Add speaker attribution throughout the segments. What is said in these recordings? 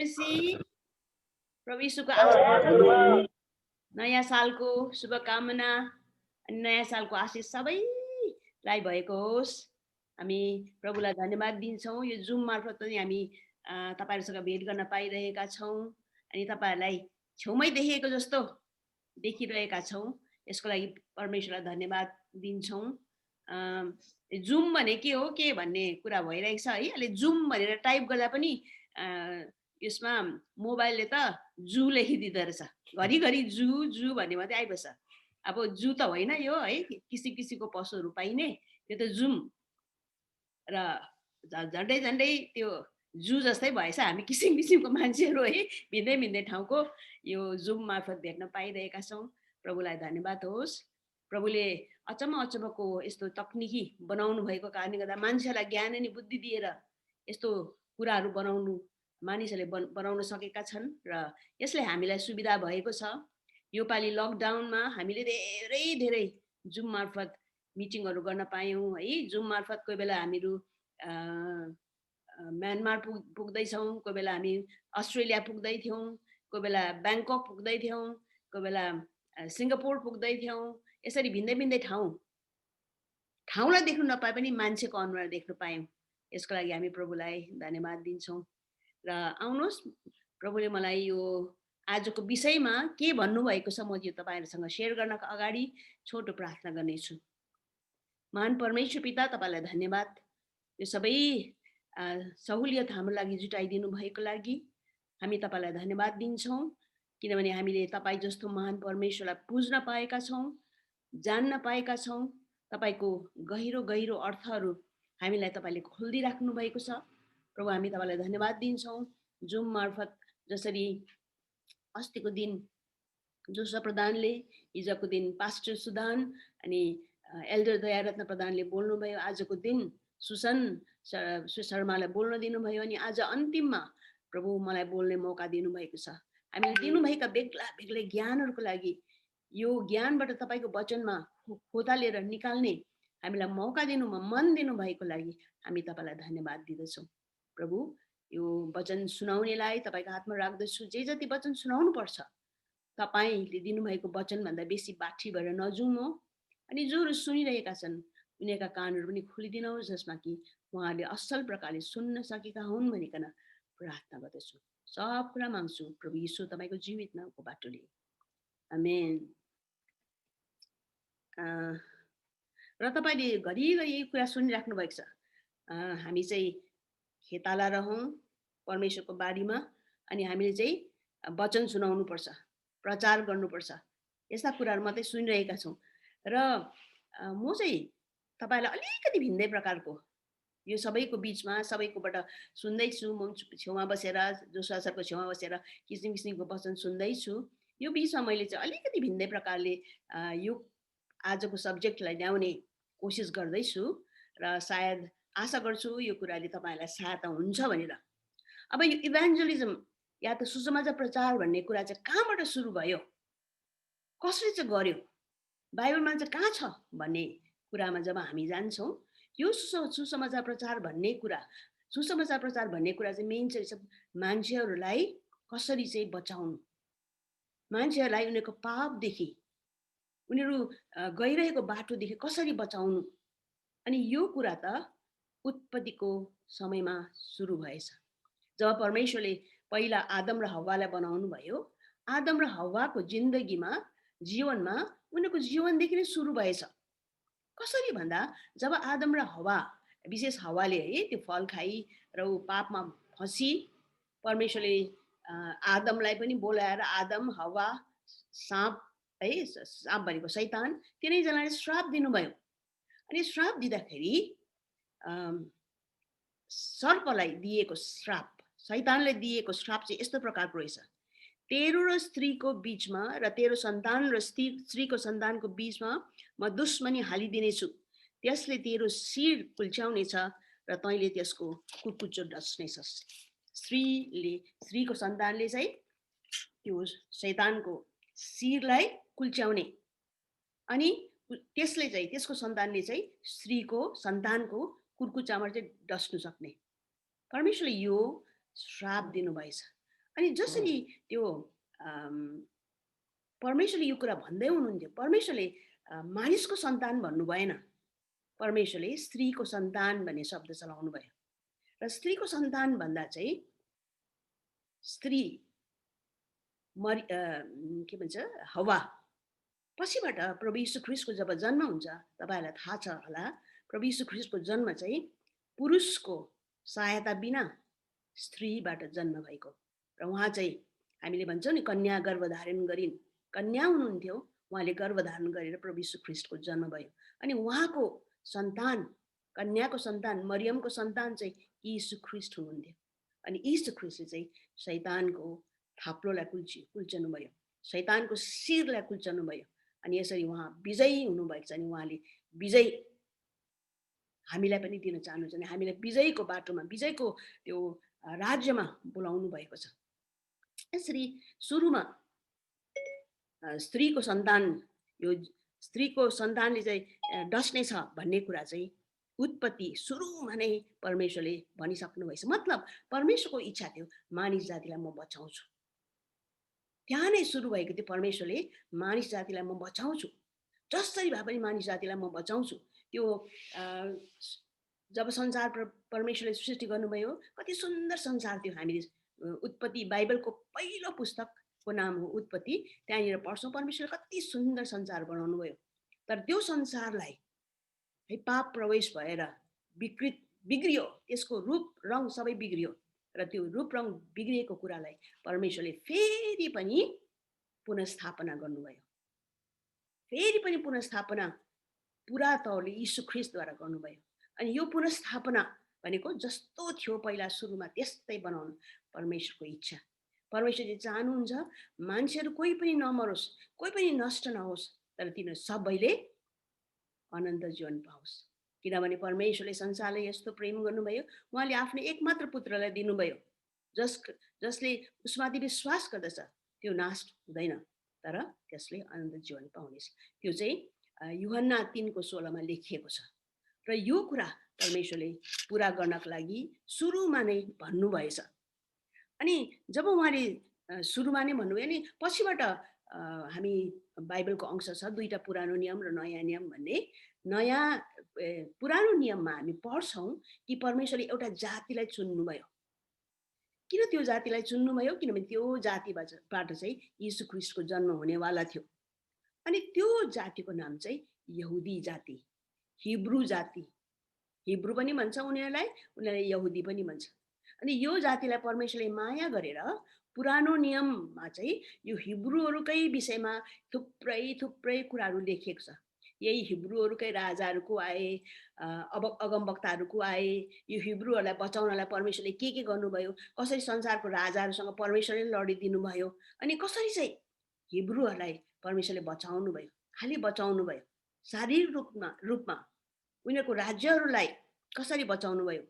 Speaker 1: प्रभु यीशुको आशीष नयाँ सालको शुभकामना अनि नयाँ सालको आशीष सबैलाई भएको होस्। हामी प्रभुलाई धन्यवाद दिन्छौँ। यो जुम मार्फत पनि हामी तपाईहरुसँग भेट गर्न पाइरहेका छौँ अनि तपाईहरुलाई छेउमै देखेको जस्तो देखिरहेका छौँ। यसको लागि परमेश्वरलाई धन्यवाद दिन्छौँ। जुम भने के हो के भन्ने कुरा भइरहेको छ है। अहिले जुम भनेर टाइप गर्दा पनि यसमा मोबाइलले त जू लेखिदिँदो रहेछ। घरिघरि जू जू भन्ने मात्रै आइबस्छ। अब जू त होइन यो है, किसिम किसिमको पशुहरू पाइने त्यो त जुम र झन्डै झन्डै त्यो जू जस्तै भएछ। हामी किसिम किसिमको मान्छेहरू है, भिन्दै भिन्दै ठाउँको यो जुम मार्फत भेट्न पाइरहेका छौँ। प्रभुलाई धन्यवाद होस्। प्रभुले अचम्मको यस्तो तकनिकी बनाउनु भएको कारणले गर्दा मान्छेलाई ज्ञान अनि बुद्धि दिएर यस्तो कुराहरू बनाउनु मानिसहरूले बनाउन सकेका छन् र यसले हामीलाई सुविधा भएको छ। यो पालि लकडाउनमा हामीले धेरै जुम मार्फत मिटिङहरू गर्न पायौँ है। जुम मार्फत कोही बेला हामीहरू म्यानमार पुग्दैछौँ, कोही बेला हामी अस्ट्रेलिया पुग्दै थियौँ, कोही बेला ब्याङ्कक पुग्दै थियौँ, कोही बेला सिङ्गापुर पुग्दै थियौँ। यसरी भिन्दै भिन्दै ठाउँलाई देख्नु नपाए पनि मान्छेको अनुहार देख्न पायौँ। यसको लागि हामी प्रभुलाई धन्यवाद दिन्छौँ। र आउनुहोस्, प्रभुले मलाई यो आजको विषयमा के भन्नुभएको छ म यो तपाईहरुसँग शेयर गर्नका अगाडि छोटो प्रार्थना गर्नेछु। महान परमेश्वर पिता, तपाईलाई धन्यवाद। यो सबै सहुलियत हाम्रो लागि जुटाइदिनु भएको लागि हामी तपाईलाई धन्यवाद दिन्छौँ, किनभने हामीले तपाई जस्तो महान परमेश्वरलाई पुज्न पाएका छौँ, जान्न पाएका छौँ। तपाईको गहिरो गहिरो अर्थहरू हामीलाई तपाईले खोलिदिराख्नु भएको छ। प्रभु, हामी तपाईलाई धन्यवाद दिन्छौँ। जुम मार्फत जसरी अस्तिको दिन जोसा प्रधानले, हिजोको दिन पास्टर सुदान अनि एल्डर दयारत्न प्रधानले बोल्नुभयो, आजको दिन सुसन शर्मालाई बोल्न दिनुभयो अनि आज अन्तिममा प्रभु मलाई बोल्ने मौका दिनुभएको छ। हामीले दिनुभएका बेग्ला बेग्लै ज्ञानहरूको लागि, यो ज्ञानबाट तपाईको वचनमा खोतालेर निकाल्ने हामीलाई मौका दिनुमा मन दिनुभएको लागि हामी तपाईलाई धन्यवाद दिँदछौँ। प्रभु, यो वचन सुनाउनेलाई तपाईको हातमा राख्दछु। जे जति वचन सुनाउनु पर्छ तपाईले दिनुभएको वचनभन्दा बेसी बाठी भएर नजाउँ अनि जोहरू सुनिरहेका छन् उनीहरूका कानहरू पनि खोलिदिनुहोस्, जसमा कि उहाँहरूले असल प्रकारले सुन्न सकेका हुन् भनिकन प्रार्थना गर्दछु। सब कुरा माग्छु प्रभु यीशु तपाईको जीवित नामको बाटोले, आमेन। र तपाईले घरिघरि यही कुरा सुनिराख्नु भएको छ। हामी चाहिँ खेताला रहौँ परमेश्वरको बारीमा अनि हामीले चाहिँ वचन सुनाउनु पर्छ, प्रचार गर्नुपर्छ, यस्ता कुराहरू मात्रै सुनिरहेका छौँ। र म चाहिँ तपाईलाई अलिकति भिन्दै प्रकारको यो सबैको बीचमा सबैकोबाट सुन्दैछु। म छेउमा बसेर, जोसुवा सरको छेउमा बसेर किसिम किसिमको वचन सुन्दैछु। यो बीचमा मैले चाहिँ अलिकति भिन्दै प्रकारले यो आजको सब्जेक्टलाई ल्याउने कोसिस गर्दैछु र सायद आशा गर्छु यो कुराले तपाईलाई सहायता हुन्छ भनेर। अब यो इभान्जलिजम या त सुसमाचार प्रचार भन्ने कुरा चाहिँ कहाँबाट सुरु भयो, कसले चाहिँ गर्यो, बाइबलमा चाहिँ कहाँ छ भन्ने कुरामा जब हामी जान्छौँ, यो सुसमाचार प्रचार भन्ने कुरा चाहिँ मेन चाहिँ मान्छेहरूलाई कसरी चाहिँ बचाउनु, मान्छेहरूलाई उनीहरूको पापदेखि, उनीहरू गइरहेको बाटोदेखि कसरी बचाउनु। अनि यो कुरा त उत्पत्तिको समयमा सुरु भएछ। जब परमेश्वरले पहिला आदम र हव्वालाई बनाउनु भयो, आदम र हव्वाको जिन्दगीमा, जीवनमा उनीहरूको जीवनदेखि नै सुरु भएछ। कसरी भन्दा जब आदम र हव्वा, विशेष हव्वाले है त्यो फल खाई र ऊ पापमा फसी, परमेश्वरले आदमलाई पनि बोलाएर आदम, हव्वा, साँप है, साँप भनेको शैतान, तिनैजनाले श्राप दिनुभयो। अनि श्राप दिँदाखेरि सर्पलाई दिएको श्राप, शैतानले दिएको श्राप चाहिँ यस्तो प्रकारको रहेछ, तेरो र स्त्रीको बीचमा र तेरो सन्तान र स्त्रीको सन्तानको बीचमा म दुश्मनी हालिदिनेछु, त्यसले तेरो शिर कुल्च्याउनेछ र तैँले त्यसको कुर्कुच्चो डस्नेछस्। स्त्रीको सन्तानले चाहिँ त्यो शैतानको शिरलाई कुल्च्याउने अनि त्यसले चाहिँ, त्यसको सन्तानले चाहिँ स्त्रीको सन्तानको कुर्कुच्चामा चाहिँ डस्नु सक्ने। परमेश्वरले यो श्राप दिनुभएछ। अनि जसरी त्यो परमेश्वरले यो कुरा भन्दै हुनुहुन्थ्यो, परमेश्वरले मानिसको सन्तान भन्नु भएन, परमेश्वरले स्त्रीको सन्तान भन्ने शब्द चलाउनु भयो। र स्त्रीको सन्तान भन्दा चाहिँ स्त्री के भन्छ हवा पछिबाट प्रभु यीशु ख्रीष्टको जब जन्म हुन्छ, तपाईहरुलाई थाहा छ होला, प्रभु यीशु ख्रीष्टको जन्म चाहिँ पुरुषको सहायता बिना स्त्रीबाट जन्म भएको। र उहाँ चाहिँ हामीले भन्छौँ नि कन्या गर्भधारण गरिन्, कन्या हुनुहुन्थ्यो, उहाँले गर्भधारण गरेर प्रभु यीशु ख्रीष्टको जन्म भयो। अनि उहाँको सन्तान, कन्याको सन्तान, मरियमको सन्तान चाहिँ यीशु ख्रीष्ट हुनुहुन्थ्यो। अनि यीशु ख्रीष्टले चाहिँ शैतानको थाप्लोलाई कुल्चनु भयो, शैतानको शिरलाई कुल्चनु भयो। अनि यसरी उहाँ विजयी हुनुभएको छ। अनि उहाँले विजय हामीलाई पनि दिन चाहनुहुन्छ, अनि हामीलाई विजयको बाटोमा, विजयको त्यो राज्यमा बोलाउनु भएको छ। यसरी सुरुमा स्त्रीको सन्तान, यो स्त्रीको सन्तानले चाहिँ डस्ने छ भन्ने कुरा चाहिँ उत्पत्ति सुरुमा नै परमेश्वरले भनिसक्नु भएछ। मतलब परमेश्वरको इच्छा थियो मानिस जातिलाई म बचाउँछु, त्यहाँ नै सुरु भएको थियो। परमेश्वरले मानिस जातिलाई म बचाउँछु, जसरी भए पनि मानिस जातिलाई म बचाउँछु। त्यो जब संसार परमेश्वरले सृष्टि गर्नुभयो, कति सुन्दर संसार थियो। हामीले उत्पत्ति बाइबलको पहिलो पुस्तकको नाम हो उत्पत्ति, त्यहाँनिर पढ्छौँ परमेश्वरले कति सुन्दर संसार बनाउनु भयो। तर त्यो संसारलाई है पाप प्रवेश भएर बिग्रियो, त्यसको रूप रङ सबै बिग्रियो। र त्यो रूप रङ बिग्रिएको कुरालाई परमेश्वरले फेरि पनि पुनर्स्थापना गर्नुभयो। फेरि पनि पुनर्स्थापना पुरा तौरले यीशु ख्रीष्टद्वारा गर्नुभयो। अनि यो पुनर्स्थापना भनेको जस्तो थियो पहिला सुरुमा त्यस्तै बनाउनु परमेश्वरको इच्छा। परमेश्वरले चाहनुहुन्छ मान्छेहरू कोही पनि नमरोस्, कोही पनि नष्ट नहोस्, तर तिनीहरू सबैले अनन्त जीवन पाओस्। किनभने परमेश्वरले संसारलाई यस्तो प्रेम गर्नुभयो, उहाँले आफ्नो एकमात्र पुत्रलाई दिनुभयो, जसले उसमाथि विश्वास गर्दछ त्यो नाश हुँदैन, तर त्यसले अनन्त जीवन पाउनेछ। त्यो चाहिँ यूहन्ना 3:16 लेखिएको छ। र यो कुरा परमेश्वरले पुरा गर्नको लागि सुरुमा नै भन्नुभएछ। अनि जब उहाँले सुरुमा नै भन्नुभयो नि, पछिबाट हामी बाइबलको अंश छ दुईटा पुरानो नियम र नयाँ नियम भन्ने। नयाँ पुरानो नियममा हामी पढ्छौँ कि परमेश्वरले एउटा जातिलाई चुन्नुभयो। किन त्यो जातिलाई चुन्नुभयो? किनभने त्यो जातिबाट चाहिँ यीशु ख्रीष्टको जन्म हुनेवाला थियो। अनि त्यो जातिको नाम चाहिँ यहुदी जाति, हिब्रू जाति। हिब्रू पनि भन्छ उनीहरूलाई, उनीहरूलाई यहुदी पनि भन्छ। अनि यो जातिलाई परमेश्वरले माया गरेर पुरानो नियममा चाहिँ यो हिब्रूहरूकै विषयमा थुप्रै कुराहरू लेखिएको छ। यही हिब्रूहरूकै राजाहरूको आए, अब अगमवक्ताहरूको आए, यो हिब्रूहरूलाई बचाउनलाई परमेश्वरले के गर्नुभयो, कसरी संसारको राजाहरूसँग परमेश्वरले लडिदिनु भयो, अनि कसरी चाहिँ हिब्रूहरूलाई परमेश्वरले बचाउनु भयो। खालि बचाउनु भयो, शारीरिक रूपमा उनीहरूको राज्यहरूलाई कसरी बचाउनु भयो,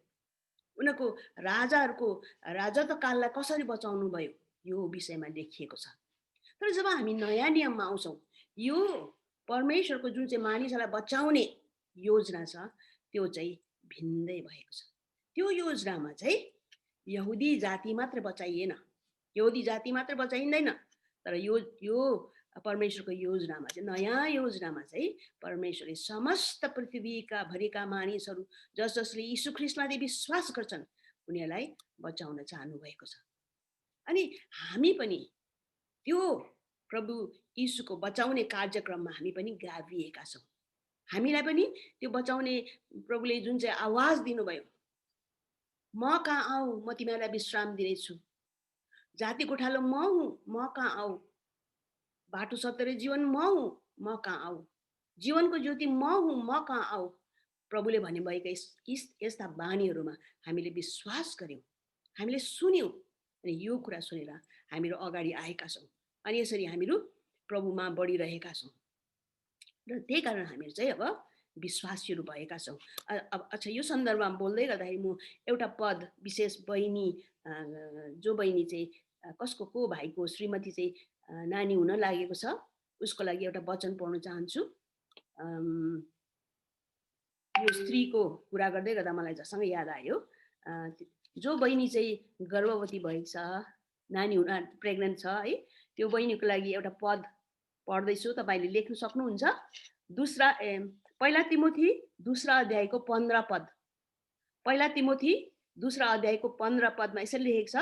Speaker 1: उनीहरूको राजाहरूको राजत्वकाललाई कसरी बचाउनु भयो, यो विषयमा लेखिएको छ। तर जब हामी नयाँ नियममा आउँछौँ, यो परमेश्वरको जुन चाहिँ मानिसहरूलाई बचाउने योजना छ त्यो चाहिँ भिन्दै भएको छ। त्यो योजनामा चाहिँ यहुदी जाति मात्र बचाइएन, यहुदी जाति मात्र बचाइँदैन, तर यो परमेश्वरको योजनामा चाहिँ, नयाँ योजनामा चाहिँ परमेश्वरले समस्त पृथ्वीका भरिका मानिसहरू जसले यीशु ख्रीष्टमाथि विश्वास गर्छन् उनीहरूलाई बचाउन चाहनु भएको छ। अनि हामी पनि त्यो प्रभु यीशुको बचाउने कार्यक्रममा हामी पनि गाभिएका छौँ। हामीलाई पनि त्यो बचाउने प्रभुले जुन चाहिँ आवाज दिनुभयो, म कहाँ आऊ, म तिमीहरूलाई विश्राम दिनेछु, जाति गोठालो म हुँ, म कहाँ आऊ, बाटो सत्य र जीवन म हुँ, म कहाँ आऊ, जीवनको ज्योति म हुँ, म कहाँ आऊ। प्रभुले भन्नुभएका यस्ता बानीहरूमा हामीले विश्वास गर्यौँ, हामीले सुन्यौँ, अनि यो कुरा सुनेर हामीहरू अगाडि आएका छौँ। अनि यसरी हामीहरू प्रभुमा बढिरहेका छौँ। र त्यही कारण हामीहरू चाहिँ अब विश्वासीहरू भएका छौँ। अच्छा, यो सन्दर्भमा बोल्दै गर्दाखेरि म एउटा पद विशेष बहिनी, जो बहिनी चाहिँ कसको को भाइको श्रीमती चाहिँ नानी हुन लागेको छ, उसको लागि एउटा वचन पढ्न चाहन्छु। यो स्त्रीको कुरा गर्दै गर्दा मलाई जसँग याद आयो, जो बहिनी चाहिँ गर्भवती भएको छ, नानी हुन प्रेग्नेन्ट छ है, त्यो बहिनीको लागि एउटा पद पढ्दैछु, तपाईले लेख्न सक्नुहुन्छ। पहिला तिमोथी 2 अध्यायको 15 पद। पहिला तिमोथी 2 अध्यायको 15 पदमा यसरी लेखेको छ,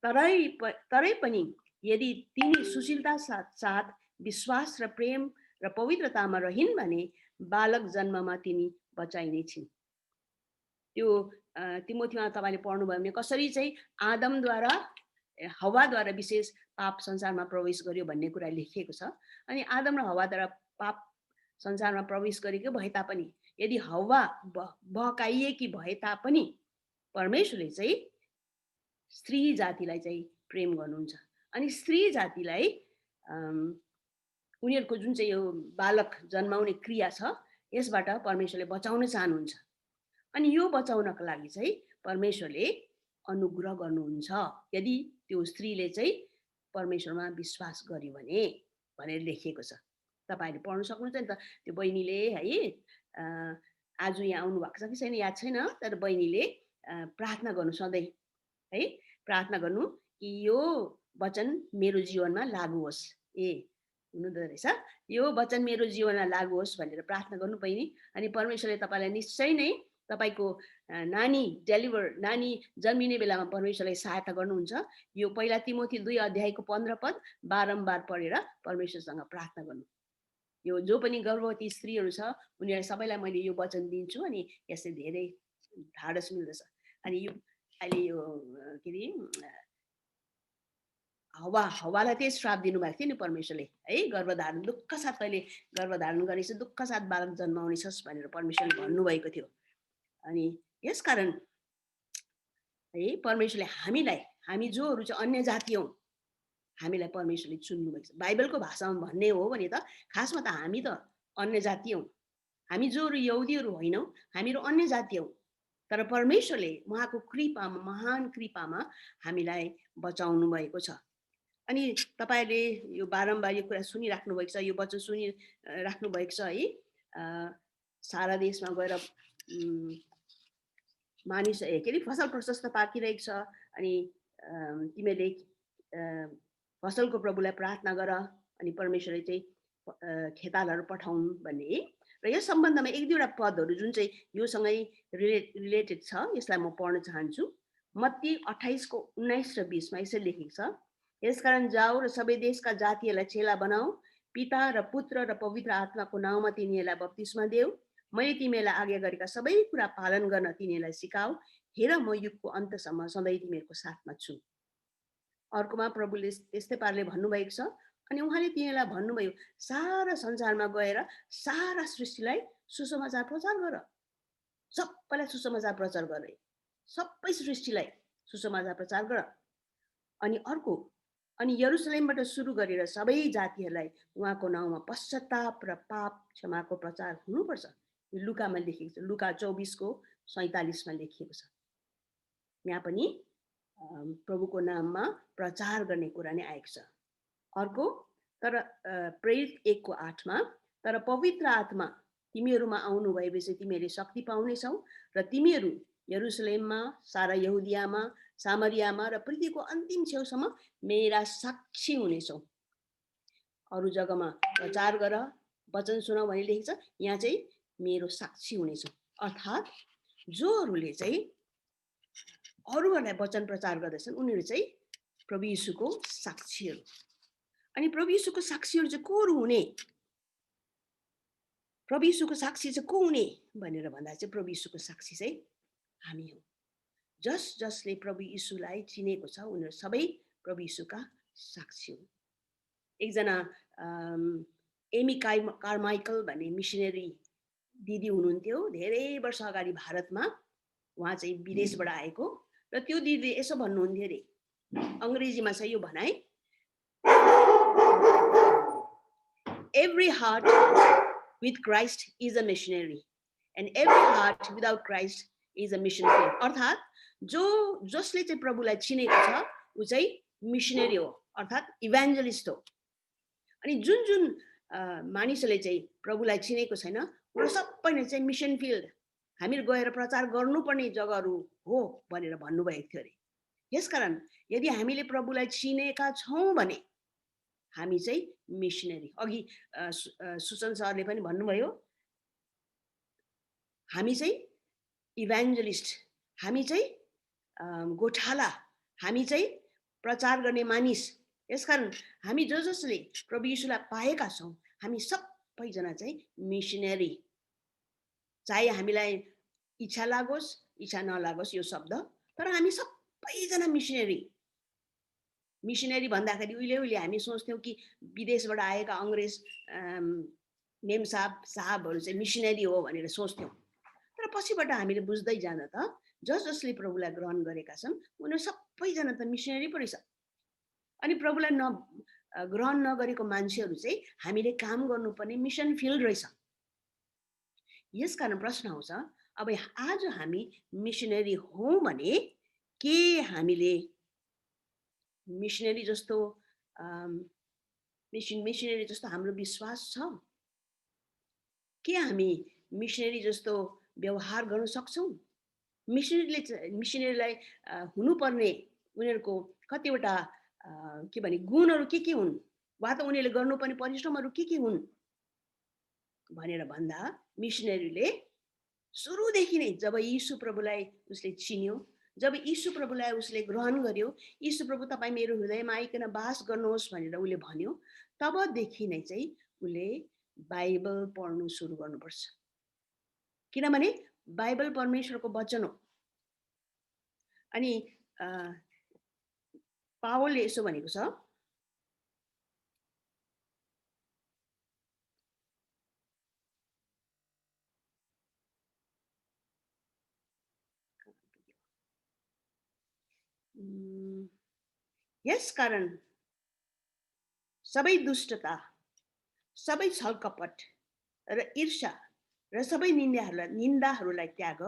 Speaker 1: तरै पनि यदि तिनी सुशीलता साथ विश्वास र प्रेम र पवित्रतामा रहिन् भने बालक जन्ममा तिनी बचाइने छिन्। त्यो तिमोथीमा तपाईले पढ्नुभयो भने कसरी चाहिँ आदमद्वारा हव्वाद्वारा विशेष पाप संसारमा प्रवेश गर्यो भन्ने कुरा लेखिएको छ। अनि आदम र हव्वाद्वारा पाप संसारमा प्रवेश गरेको भए तापनि, यदि हव्वा बहकाइएकी भए तापनि परमेश्वरले चाहिँ स्त्री जातिलाई चाहिँ प्रेम गर्नुहुन्छ। अनि स्त्री जातिलाई उनीहरूको जुन चाहिँ यो बालक जन्माउने क्रिया छ, यसबाट परमेश्वरले बचाउन चाहनुहुन्छ। अनि यो बचाउनको लागि चाहिँ परमेश्वरले अनुग्रह गर्नुहुन्छ, यदि त्यो स्त्रीले चाहिँ परमेश्वरमा विश्वास गर्यो भने भनेर लेखिएको छ। तपाईले पढ्न सक्नुहुन्छ नि त। त्यो बहिनीले है आज यहाँ आउनु भएको छ कि छैन याद छैन, तर बहिनीले प्रार्थना गर्नु सधैँ है, प्रार्थना गर्नु कि यो वचन मेरो जीवनमा लागू होस्। हुनुहुँदो रहेछ, यो वचन मेरो जीवनमा लागू होस् भनेर प्रार्थना गर्नु बहिनी। अनि परमेश्वरले तपाईलाई निश्चय नै तपाईको नानी जन्मिने बेलामा परमेश्वरले सहायता गर्नुहुन्छ। यो पहिला तिमोथी 2 अध्यायको 15 पद बारम्बार पढेर परमेश्वरसँग प्रार्थना गर्नु। यो जो पनि गर्भवती स्त्रीहरू छ उनीहरूलाई सबैलाई मैले यो वचन दिन्छु, अनि यसले धेरै ढाडस मिल्दछ। अनि यो अहिले यो के अरे हव्वालाई त्यही श्राप दिनुभएको थियो नि परमेश्वरले है, गर्भधारण दुःख साथ तैँले गर्भधारण गरेछ, दुःख साथ बालक जन्माउनेछस् भनेर परमेश्वरले भन्नुभएको थियो। अनि यसकारण है परमेश्वरले हामी जोहरू चाहिँ अन्य जाति हौँ, हामीलाई परमेश्वरले चुन्नुभएको छ। बाइबलको भाषामा भन्ने हो भने त खासमा त हामी त अन्य जाति हौँ, हामी जोहरू यहुदीहरू होइनौँ, हामीहरू अन्य जाति हौँ। तर परमेश्वरले उहाँको कृपामा, महान कृपामा हामीलाई बचाउनु भएको छ। अनि तपाईले यो बारम्बार यो कुरा सुनिराख्नु भएको छ, यो वचन सुनिराख्नु भएको छ है। सारा देशमा गएर मानिस के अरे फसल प्रशस्त पाकिरहेको छ। अनि तिमीले फसलको प्रभुलाई प्रार्थना गर, अनि परमेश्वरले चाहिँ खेतालाहरू पठाउनु भन्ने। र यस सम्बन्धमा एक दुईवटा पदहरू जुन चाहिँ योसँगै रिलेटेड छ, यसलाई म पढ्न चाहन्छु। मत्ती 28को 19 र 20मा यसरी लेखेको छ, यसकारण जाऊ र सबै देशका जातिहरूलाई चेला बनाऊ, पिता र पुत्र र पवित्र आत्माको नाउँमा तिनीहरूलाई बप्तिस्मा देऊ, मैले तिमीहरूलाई आज्ञा गरेका सबै कुरा पालन गर्न तिनीहरूलाई सिकाऊ, हेर म युगको अन्तसम्म सधैँ तिमीहरूको साथमा छु। अर्कोमा प्रभुले त्यस्तै पाराले भन्नुभएको छ। अनि उहाँले तिनीहरूलाई भन्नुभयो, सारा संसारमा गएर सारा सृष्टिलाई सुसमाचार प्रचार गर, सबैलाई सुसमाचार प्रचार गर, सबै सृष्टिलाई सुसमाचार प्रचार गर। अनि अर्को, अनि यरुसलेमबाट सुरु गरेर सबै जातिहरूलाई उहाँको नाउँमा पश्चाताप र पाप क्षमाको प्रचार हुनुपर्छ। लुकामा लेखिएको छ, लुका 24को 47मा लेखिएको छ। यहाँ पनि प्रभुको नाममा प्रचार गर्ने कुरा नै आएको छ। अर्को, तर प्रेरित 1को 8मा, तर पवित्र आत्मा तिमीहरूमा आउनु भएपछि तिमीहरूले शक्ति पाउनेछौ र तिमीहरू यरुसलेममा, सारा यहुदियामा, सामरियामा र पृथ्वीको अन्तिम छेउसम्म मेरा साक्षी हुनेछौ। अरू जग्गामा प्रचार गर, वचन सुनाऊ भनी लेखेको छ, यहाँ चाहिँ मेरो साक्षी हुनेछौ। अर्थात् जोहरूले चाहिँ अरूहरूलाई वचन प्रचार गर्दैछन् उनीहरू चाहिँ प्रभु यीशुको साक्षीहरू। अनि प्रभु यीशुको साक्षीहरू चाहिँ कोहरू हुने, प्रभु यीशुको साक्षी चाहिँ को हुने भनेर भन्दा चाहिँ प्रभु यीशुको साक्षी चाहिँ हामी हौँ। जसले प्रभु यीशुलाई चिनेको छ उनीहरू सबै प्रभु यीशुका साक्षी हुन्। एकजना एमी कार्माइकल भन्ने मिसनरी दिदी हुनुहुन्थ्यो, धेरै वर्ष अगाडि भारतमा। उहाँ चाहिँ विदेशबाट आएको, र त्यो दिदी यसो भन्नुहुन्थ्यो अरे, अङ्ग्रेजीमा छ यो भनाइ, every heart with Christ is a missionary and every heart without Christ is a mission field। अर्थात् जसले चाहिँ प्रभुलाई चिनेको छ ऊ चाहिँ मिसनरी हो, अर्थात् इभान्जलिस्ट हो। अनि जुन मानिसहरूले चाहिँ प्रभुलाई चिनेको छैन उनीहरू सबैले चाहिँ मिसन फिल्ड, हामीहरू गएर प्रचार गर्नुपर्ने जग्गाहरू हो भनेर भन्नुभएको थियो अरे। यसकारण यदि हामीले प्रभुलाई चिनेका छौँ भने हामी चाहिँ मिसनरी। अघि सुसन सरले पनि भन्नुभयो, हामी चाहिँ इभान्जलिस्ट, हामी चाहिँ गोठाला, हामी चाहिँ प्रचार गर्ने मानिस। यसकारण हामी जसले प्रभु यीशुलाई पाएका छौँ, हामी सबैजना चाहिँ मिसनरी। चाहे हामीलाई इच्छा लागोस् इच्छा नलागोस् यो शब्द, तर हामी सबैजना मिसनरी। मिसनरी भन्दाखेरि उहिले हामी सोच्थ्यौँ कि विदेशबाट आएका अङ्ग्रेज मेम साहबहरू चाहिँ मिसनरी हो भनेर सोच्थ्यौँ। तर पछिबाट हामीले बुझ्दै जाँदा त जसले प्रभुलाई ग्रहण गरेका छन् उनीहरू सबैजना त मिसनरी पो रहेछ। अनि प्रभुलाई ग्रहण नगरेको मान्छेहरू चाहिँ हामीले काम गर्नुपर्ने मिसन फिल्ड रहेछ। यसकारण प्रश्न आउँछ, अब आज हामी मिसनरी हौँ भने के हामीले मिसनरी जस्तो मिसनरी जस्तो हाम्रो विश्वास छ? के हामी मिसनरी जस्तो व्यवहार गर्न सक्छौँ? मिसनरीलाई हुनुपर्ने उनीहरूको कतिवटा के भने गुणहरू के हुन्, वा त उनीहरूले गर्नुपर्ने परिश्रमहरू के हुन् भनेर भन्दा, मिसनरीले सुरुदेखि नै जब यीशु प्रभुलाई उसले चिन्यो, जब यीशु प्रभुलाई उसले ग्रहण गर्यो, यीशु प्रभु तपाईँ मेरो हृदयमा आइकन बास गर्नुहोस् भनेर उसले भन्यो, तबदेखि नै चाहिँ उसले बाइबल पढ्नु सुरु गर्नुपर्छ। किनभने बाइबल परमेश्वरको वचन हो। अनि पावलले यसो भनेको छ, यसकारण सबै दुष्टता, सबै छलकपट र ईर्ष्या र सबै निन्दाहरूलाई त्याग,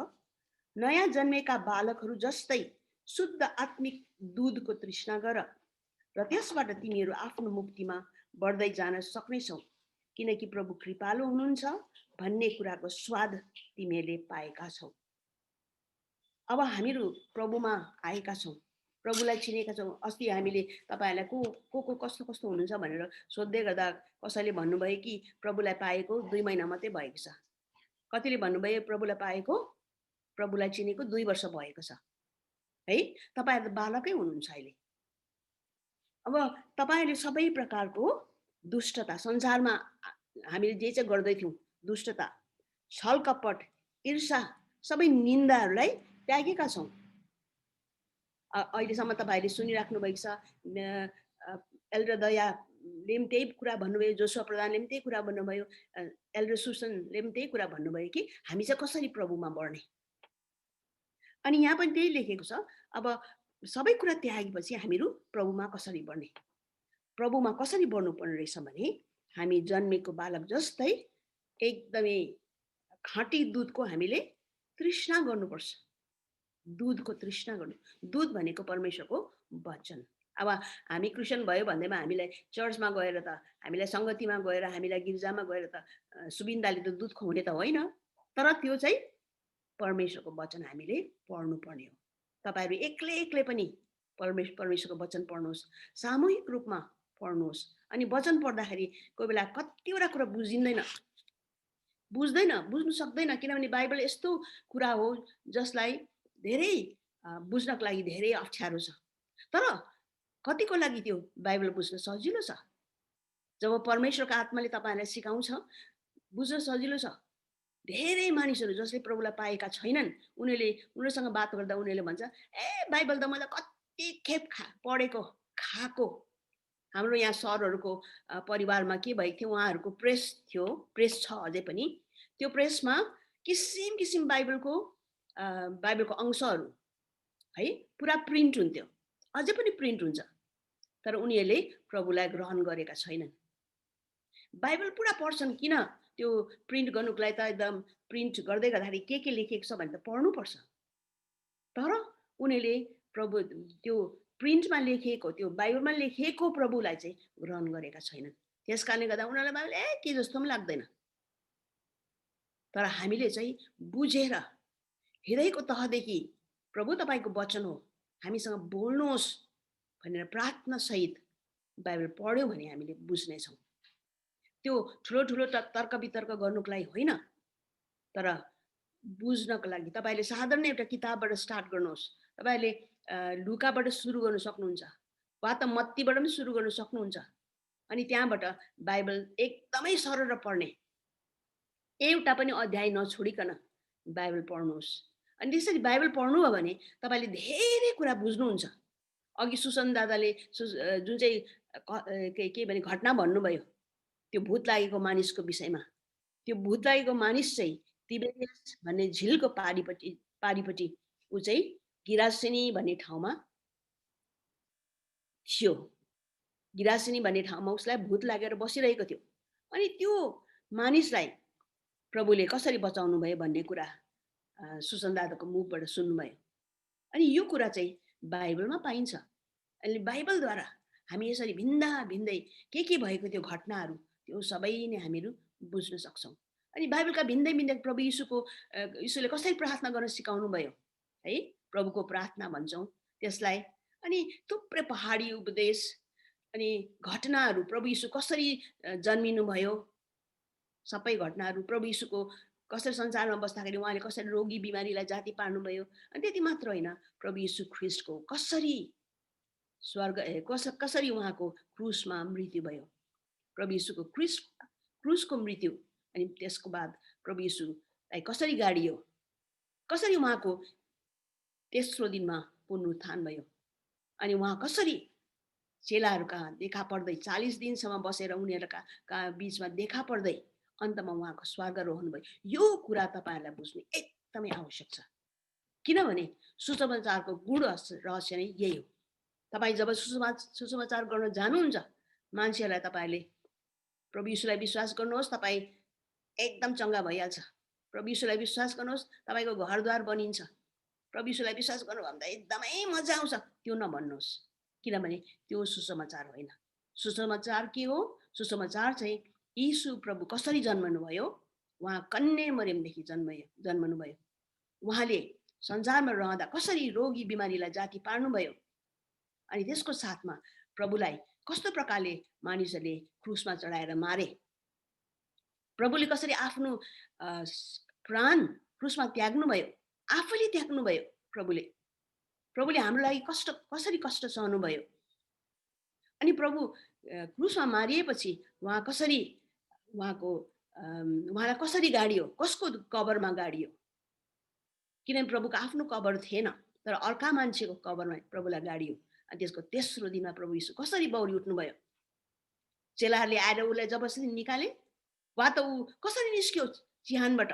Speaker 1: नयाँ जन्मेका बालकहरू जस्तै शुद्ध आत्मिक दूधको तृष्णा गर र त्यसबाट तिमीहरू आफ्नो मुक्तिमा बढ्दै जान सक्नेछौ, किनकि प्रभु कृपालु हुनुहुन्छ भन्ने कुराको स्वाद तिमीहरूले पाएका छौ। अब हामीहरू प्रभुमा आएका छौँ, प्रभुलाई चिनेका छौँ। अस्ति हामीले तपाईँहरूलाई को कस्तो कस्तो हुनुहुन्छ भनेर सोध्दै गर्दा कसैले भन्नुभयो कि प्रभुलाई पाएको 2 महिना मात्रै भएको छ। कतिले भन्नुभयो प्रभुलाई पाएको, प्रभुलाई चिनेको 2 वर्ष भएको छ है। तपाईँहरू त बालकै हुनुहुन्छ अहिले। अब तपाईँहरूले सबै प्रकारको दुष्टता संसारमा हामीले जे चाहिँ गर्दैथ्यौँ, दुष्टता, छलकपट, ईर्ष्या, सबै निन्दाहरूलाई त्यागेका छौँ। अहिलेसम्म तपाईँहरूले सुनिराख्नु भएको छ, एल्डर दयाले पनि त्यही कुरा भन्नुभयो, जोसुवा प्रधानले पनि त्यही कुरा भन्नुभयो, एल्डर सुसनले पनि त्यही कुरा भन्नुभयो कि हामी चाहिँ कसरी प्रभुमा बढ्ने। अनि यहाँ पनि त्यही लेखेको छ, अब सबै कुरा त्यागेपछि हामीहरू प्रभुमा कसरी बढ्ने। प्रभुमा कसरी बढ्नुपर्ने रहेछ भने हामी जन्मेको बालक जस्तै एकदमै खाँटी दुधको हामीले तृष्णा गर्नुपर्छ। दूधको तृष्णा गर्नु, दूध भनेको परमेश्वरको वचन। अब हामी क्रिस्चियन भयो भन्दैमा हामीलाई चर्चमा गएर त, हामीलाई सङ्गतिमा गएर, हामीलाई गिर्जामा गएर त सुबिन्दाले त दुध खुवाउने त होइन, तर त्यो चाहिँ परमेश्वरको वचन हामीले पढ्नुपर्ने हो। तपाईँहरू एक्लै पनि परमेश्वरको वचन पढ्नुहोस्, सामूहिक रूपमा पढ्नुहोस्। अनि वचन पढ्दाखेरि कोही बेला कतिवटा कुरा बुझ्नु सक्दैन, किनभने बाइबल यस्तो कुरा हो जसलाई धेरै बुझ्नको लागि धेरै अप्ठ्यारो छ। तर कतिको लागि त्यो बाइबल बुझ्न सजिलो छ। जब परमेश्वरको आत्माले तपाईँहरूलाई सिकाउँछ, बुझ्न सजिलो छ। धेरै मानिसहरू जसले प्रभुलाई पाएका छैनन्, उनीहरूसँग बात गर्दा उनीहरूले भन्छ, बाइबल त मैले कति खेप पढेको खाएको। हाम्रो यहाँ सरहरूको परिवारमा के भएको थियो, उहाँहरूको प्रेस थियो, प्रेस छ अझै पनि। त्यो प्रेसमा किसिम किसिम बाइबलको अंशहरू है पुरा प्रिन्ट हुन्थ्यो, अझै पनि प्रिन्ट हुन्छ। तर उनीहरूले प्रभुलाई ग्रहण गरेका छैनन्। बाइबल पुरा पढ्छन्, किन त्यो प्रिन्ट गर्नुको लागि त एकदम प्रिन्ट गर्दै गर्दाखेरि के लेखेको छ भने त पढ्नुपर्छ। तर उनीहरूले प्रभु त्यो प्रिन्टमा लेखेको, त्यो बाइबलमा लेखेको प्रभुलाई चाहिँ ग्रहण गरेका छैनन्। त्यस कारणले गर्दा उनीहरूलाई बाइबल के जस्तो पनि लाग्दैन। तर हामीले चाहिँ बुझेर हृदयको तहदेखि प्रभु तपाईँको वचन हो, हामीसँग बोल्नुहोस् भनेर प्रार्थना सहित बाइबल पढ्यौँ भने हामीले बुझ्नेछौँ। त्यो ठुलो तर्क वितर्क गर्नुको लागि होइन, तर बुझ्नको लागि तपाईँले साधारण एउटा किताबबाट स्टार्ट गर्नुहोस्। तपाईँले लुकाबाट सुरु गर्न सक्नुहुन्छ वा त मत्तीबाट पनि सुरु गर्न सक्नुहुन्छ। अनि त्यहाँबाट बाइबल एकदमै सरल पढ्ने, एउटा पनि अध्याय नछोडिकन बाइबल पढ्नुहोस्। अनि त्यसरी बाइबल पढ्नुभयो भने तपाईँले धेरै कुरा बुझ्नुहुन्छ। अघि सुसन दादाले जुन चाहिँ के भने घटना भन्नुभयो, त्यो भूत लागेको मानिसको विषयमा। त्यो भूत लागेको मानिस चाहिँ तिबेरियस भन्ने झिलको पारिपट्टि ऊ चाहिँ गिरासेनी भन्ने ठाउँमा थियो। गिरासेनी भन्ने ठाउँमा उसलाई भूत लागेर बसिरहेको थियो। अनि त्यो मानिसलाई प्रभुले कसरी बचाउनु भयो भन्ने कुरा सुसन दादाको मुखबाट सुन्नुभयो। अनि यो कुरा चाहिँ बाइबलमा पाइन्छ। अनि बाइबलद्वारा हामी यसरी भिन्दा भिन्दै के भएको त्यो घटनाहरू त्यो सबै नै हामीहरू बुझ्न सक्छौँ। अनि बाइबलका भिन्दै भिन्दै प्रभु यीशुले कसरी प्रार्थना गर्न सिकाउनु भयो है, प्रभुको प्रार्थना भन्छौँ त्यसलाई। अनि थुप्रै पहाडी उपदेश अनि घटनाहरू, प्रभु यीशु कसरी जन्मिनु भयो, सबै घटनाहरू, प्रभु यीशुको कसरी संसारमा बस्दाखेरि उहाँले कसरी रोगी बिमारीलाई जाति पार्नुभयो। अनि त्यति मात्र होइन, प्रभु यीशु ख्रीष्टको कसरी उहाँको क्रुसमा मृत्यु भयो, प्रभु यीशुको क्रुसको मृत्यु, अनि त्यसको बाद प्रभु यीशुलाई कसरी गाडियो, कसरी उहाँको तेस्रो दिनमा पुनरुत्थान भयो, अनि उहाँ कसरी चेलाहरूका देखा पर्दै 40 दिनसम्म बसेर उनीहरूका बीचमा देखा पर्दै अन्तमा उहाँको स्वर्गारोहण भयो। यो कुरा तपाईँहरूलाई बुझ्नु एकदमै आवश्यक छ। किनभने सुसमाचारको गूढ रहस्य नै यही हो। तपाईँ जब सुसमाचार गर्न जानुहुन्छ, मान्छेहरूलाई तपाईँले प्रभु यीशुलाई विश्वास गर्नुहोस्, तपाईँ एकदम चङ्गा भइहाल्छ। प्रभु यीशुलाई विश्वास गर्नुहोस्, तपाईँको घरद्वार बनिन्छ। प्रभु यीशुलाई विश्वास गर्नुभयो भने एकदमै मजा आउँछ, त्यो नभन्नुहोस्। किनभने त्यो सुसमाचार होइन। सुसमाचार के हो? सुसमाचार चाहिँ यीशु प्रभु कसरी जन्मनुभयो, उहाँ कन्या मरियमदेखि जन्मनुभयो, उहाँले संसारमा रहँदा कसरी रोगी बिमारीलाई जाति पार्नुभयो, अनि त्यसको साथमा प्रभुलाई कस्तो प्रकारले मानिसहरूले क्रुसमा चढाएर मारे, प्रभुले कसरी आफ्नो प्राण क्रुसमा त्याग्नुभयो, आफैले त्याग्नुभयो। प्रभुले हाम्रो लागि कसरी कष्ट सहनुभयो, अनि प्रभु क्रुसमा मारिएपछि उहाँलाई कसरी गाडियो, कसको कबरमा गाडियो। किनभने प्रभुको आफ्नो कबर थिएन, तर अर्का मान्छेको कबरमा प्रभुलाई गाडियो। अनि त्यसको तेस्रो दिनमा प्रभु यीशु कसरी बौरी उठ्नुभयो, चेलाहरूले आएर उसलाई जबरजस्ती निकाले वा त ऊ कसरी निस्क्यो चिहानबाट।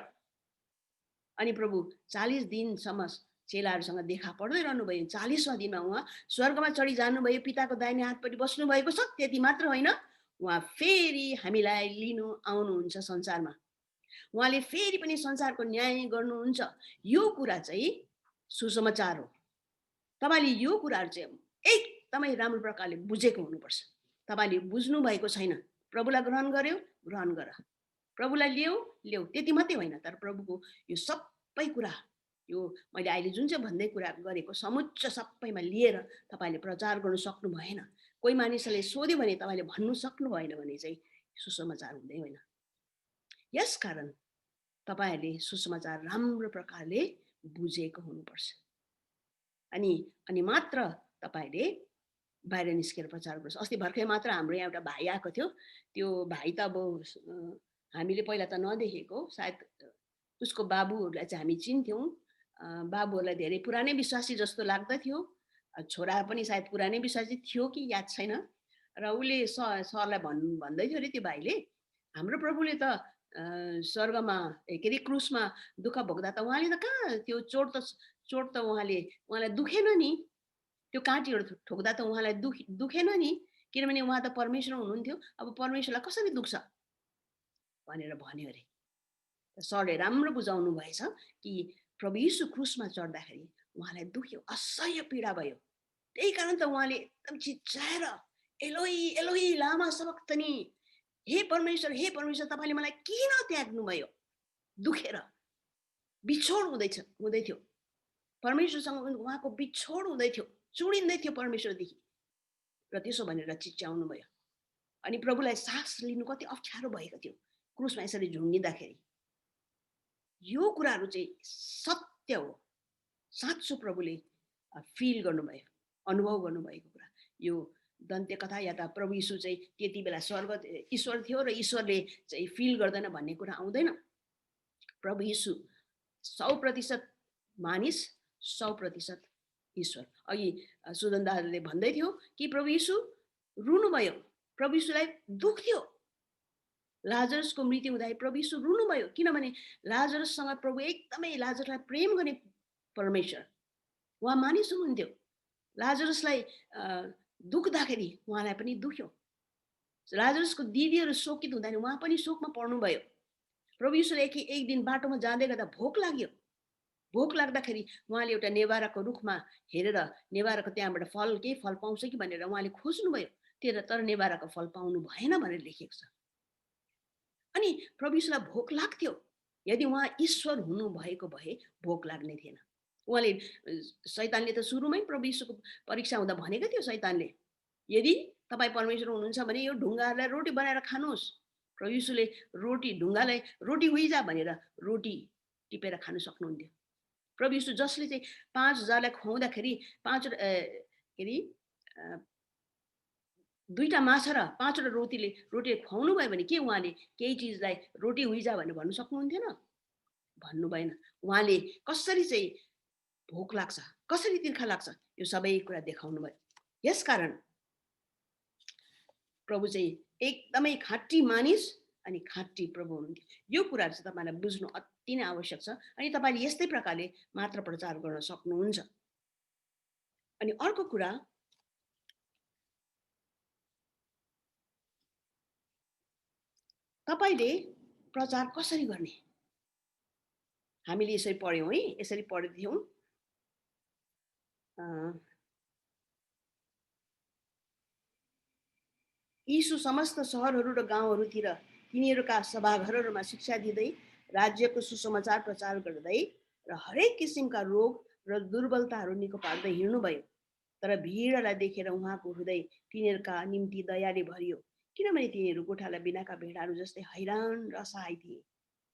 Speaker 1: अनि प्रभु 40 दिनसम्म चेलाहरूसँग देखा पर्दै रहनुभयो। 40वाँ दिनमा उहाँ स्वर्गमा चढी जानुभयो, पिताको दाहिने हातपट्टि बस्नु भएको छ। त्यति मात्र होइन, उहाँ फेरि हामीलाई लिनु आउनुहुन्छ संसारमा। उहाँले फेरि पनि संसारको न्याय गर्नुहुन्छ। यो कुरा चाहिँ सुसमाचार हो। तपाईँले यो कुराहरू चाहिँ एकदमै राम्रो प्रकारले बुझेको हुनुपर्छ। तपाईँले बुझ्नु भएको छैन, प्रभुलाई ग्रहण गर्यो, ग्रहण गर। प्रभुलाई ल्याऊ, त्यति मात्रै होइन, तर प्रभुको यो सबै कुरा, यो मैले अहिले जुन चाहिँ भन्दै कुरा गरेको समुच्च सबैमा लिएर तपाईँले प्रचार गर्न सक्नु भएन। कोही मानिसले सोध्यो भने तपाईँले भन्नु सक्नु भएन भने चाहिँ सुसमाचार हुँदै होइन। यसकारण तपाईँहरूले सुसमाचार राम्रो प्रकारले बुझेको हुनुपर्छ। अनि मात्र तपाईँले बाहिर निस्केर प्रचार गर्नुहोस्। अस्ति भर्खरै मात्र हाम्रो यहाँ एउटा भाइ आएको थियो। त्यो भाइ त अब हामीले पहिला त नदेखेको, सायद उसको बाबुहरूलाई चाहिँ हामी चिन्थ्यौँ। बाबुहरूलाई धेरै पुरानै विश्वासी जस्तो लाग्दथ्यो, छोरा पनि सायद पुरानै विश्वासी थियो कि याद छैन। र उसले सरलाई भन्दै थियो अरे त्यो भाइले, हाम्रो प्रभुले त स्वर्गमा के अरे क्रुसमा दुःख भोग्दा त उहाँले त कहाँ त्यो चोट त उहाँलाई दुखेन नि, त्यो काँटीहरू ठोक्दा त उहाँलाई दुखेन नि, किनभने उहाँ त परमेश्वर हुनुहुन्थ्यो। अब परमेश्वरलाई कसरी दुख्छ भनेर भन्यो अरे। सरले राम्रो बुझाउनु भएछ कि प्रभु यीशु क्रुसमा चढ्दाखेरि उहाँलाई दुख्यो, असह्य पीडा भयो। त्यही कारण त उहाँले एकदम चिच्चाएर एलोही एलोही लामा सबक्तनी, हे परमेश्वर तपाईँले मलाई किन त्याग्नु भयो, दुखेर बिछोड हुँदै थियो। परमेश्वरसँग उहाँको बिछोड हुँदै थियो। चुडिँदै थियो परमेश्वरदेखि र त्यसो भनेर चिच्याउनु भयो। अनि प्रभुलाई सास लिनु कति अप्ठ्यारो भएको थियो क्रुसमा यसरी झुन्डिँदाखेरि। यो कुराहरू चाहिँ सत्य हो, साँचो प्रभुले फिल गर्नुभयो, अनुभव गर्नुभएको कुरा। यो दन्त्य कथा या त प्रभु यीशु चाहिँ त्यति बेला स्वर्ग ईश्वर थियो र ईश्वरले चाहिँ फिल गर्दैन भन्ने कुरा आउँदैन। प्रभु यीशु 100% मानिस, 100% ईश्वर। अघि सुदन दाजुले भन्दै थियो कि प्रभु यीशु रुनुभयो, प्रभु यीशुलाई दुख थियो। लाजरसको मृत्यु हुँदा प्रभु यीशु रुनुभयो, किनभने लाजरससँग प्रभु एकदमै लाजरसलाई प्रेम गर्ने परमेश्वर, उहाँ मानिस हुनुहुन्थ्यो। लाजरसलाई दुख्दाखेरि उहाँलाई पनि दुख्यो। लाजरसको दिदीहरू शोकित हुँदाखेरि उहाँ पनि शोकमा पर्नुभयो। प्रभु यीशुले एक दिन बाटोमा जाँदै गर्दा भोक लाग्यो। भोक लाग्दाखेरि उहाँले एउटा नेवाराको रुखमा हेरेर नेवाराको त्यहाँबाट केही फल पाउँछ कि भनेर उहाँले खोज्नुभयो, तर नेवाराको फल पाउनु भएन भनेर लेखिएको छ। अनि प्रभु यीशुलाई भोक लाग्थ्यो। यदि उहाँ ईश्वर हुनुभएको भए भोक लाग्ने थिएन। उहाँले शैतानले त सुरुमै प्रभु यीशुको परीक्षा हुँदा भनेको थियो शैतानले, यदि तपाईँ परमेश्वर हुनुहुन्छ भने यो ढुङ्गाहरूलाई रोटी बनाएर खानुहोस्। प्रभु यीशुले ढुङ्गालाई रोटी हुइजा भनेर रोटी टिपेर खान सक्नुहुन्थ्यो। प्रभु यीशु जसले चाहिँ 5000लाई खुवाउँदाखेरि 2टा माछा र 5वटा रोटीले खुवाउनु भयो भने के उहाँले केही चिजलाई रोटी हुइजा भनेर भन्नु सक्नुहुन्थेन? भन्नु भएन। उहाँले कसरी चाहिँ भोक लाग्छ, कसरी तिर्खा लाग्छ, यो सबै कुरा देखाउनु भयो। यसकारण प्रभु चाहिँ एकदमै खाँटी मानिस अनि खाँटी प्रभु हुनुहुन्थ्यो। यो कुराहरू चाहिँ तपाईँलाई बुझ्नु अति नै आवश्यक छ। अनि तपाईँले यस्तै प्रकारले मात्र प्रचार गर्न सक्नुहुन्छ। अनि अर्को कुरा, तपाईँले प्रचार कसरी गर्ने? हामीले यसरी पढ्यौँ है, यसरी पढ्थ्यौँ। यीशु समस्त सहरहरू र गाउँहरूतिर तिनीहरूका सभाघरहरूमा शिक्षा दिँदै राज्यको सुसमाचार प्रचार गर्दै र हरेक किसिमका रोग र दुर्बलताहरू निको पार्दै हिँड्नुभयो। तर भिडलाई देखेर उहाँको हृदय तिनीहरूका निम्ति दयाले भरियो, किनभने तिनीहरू गोठाला बिनाका भेडाहरू जस्तै हैरान र असहाय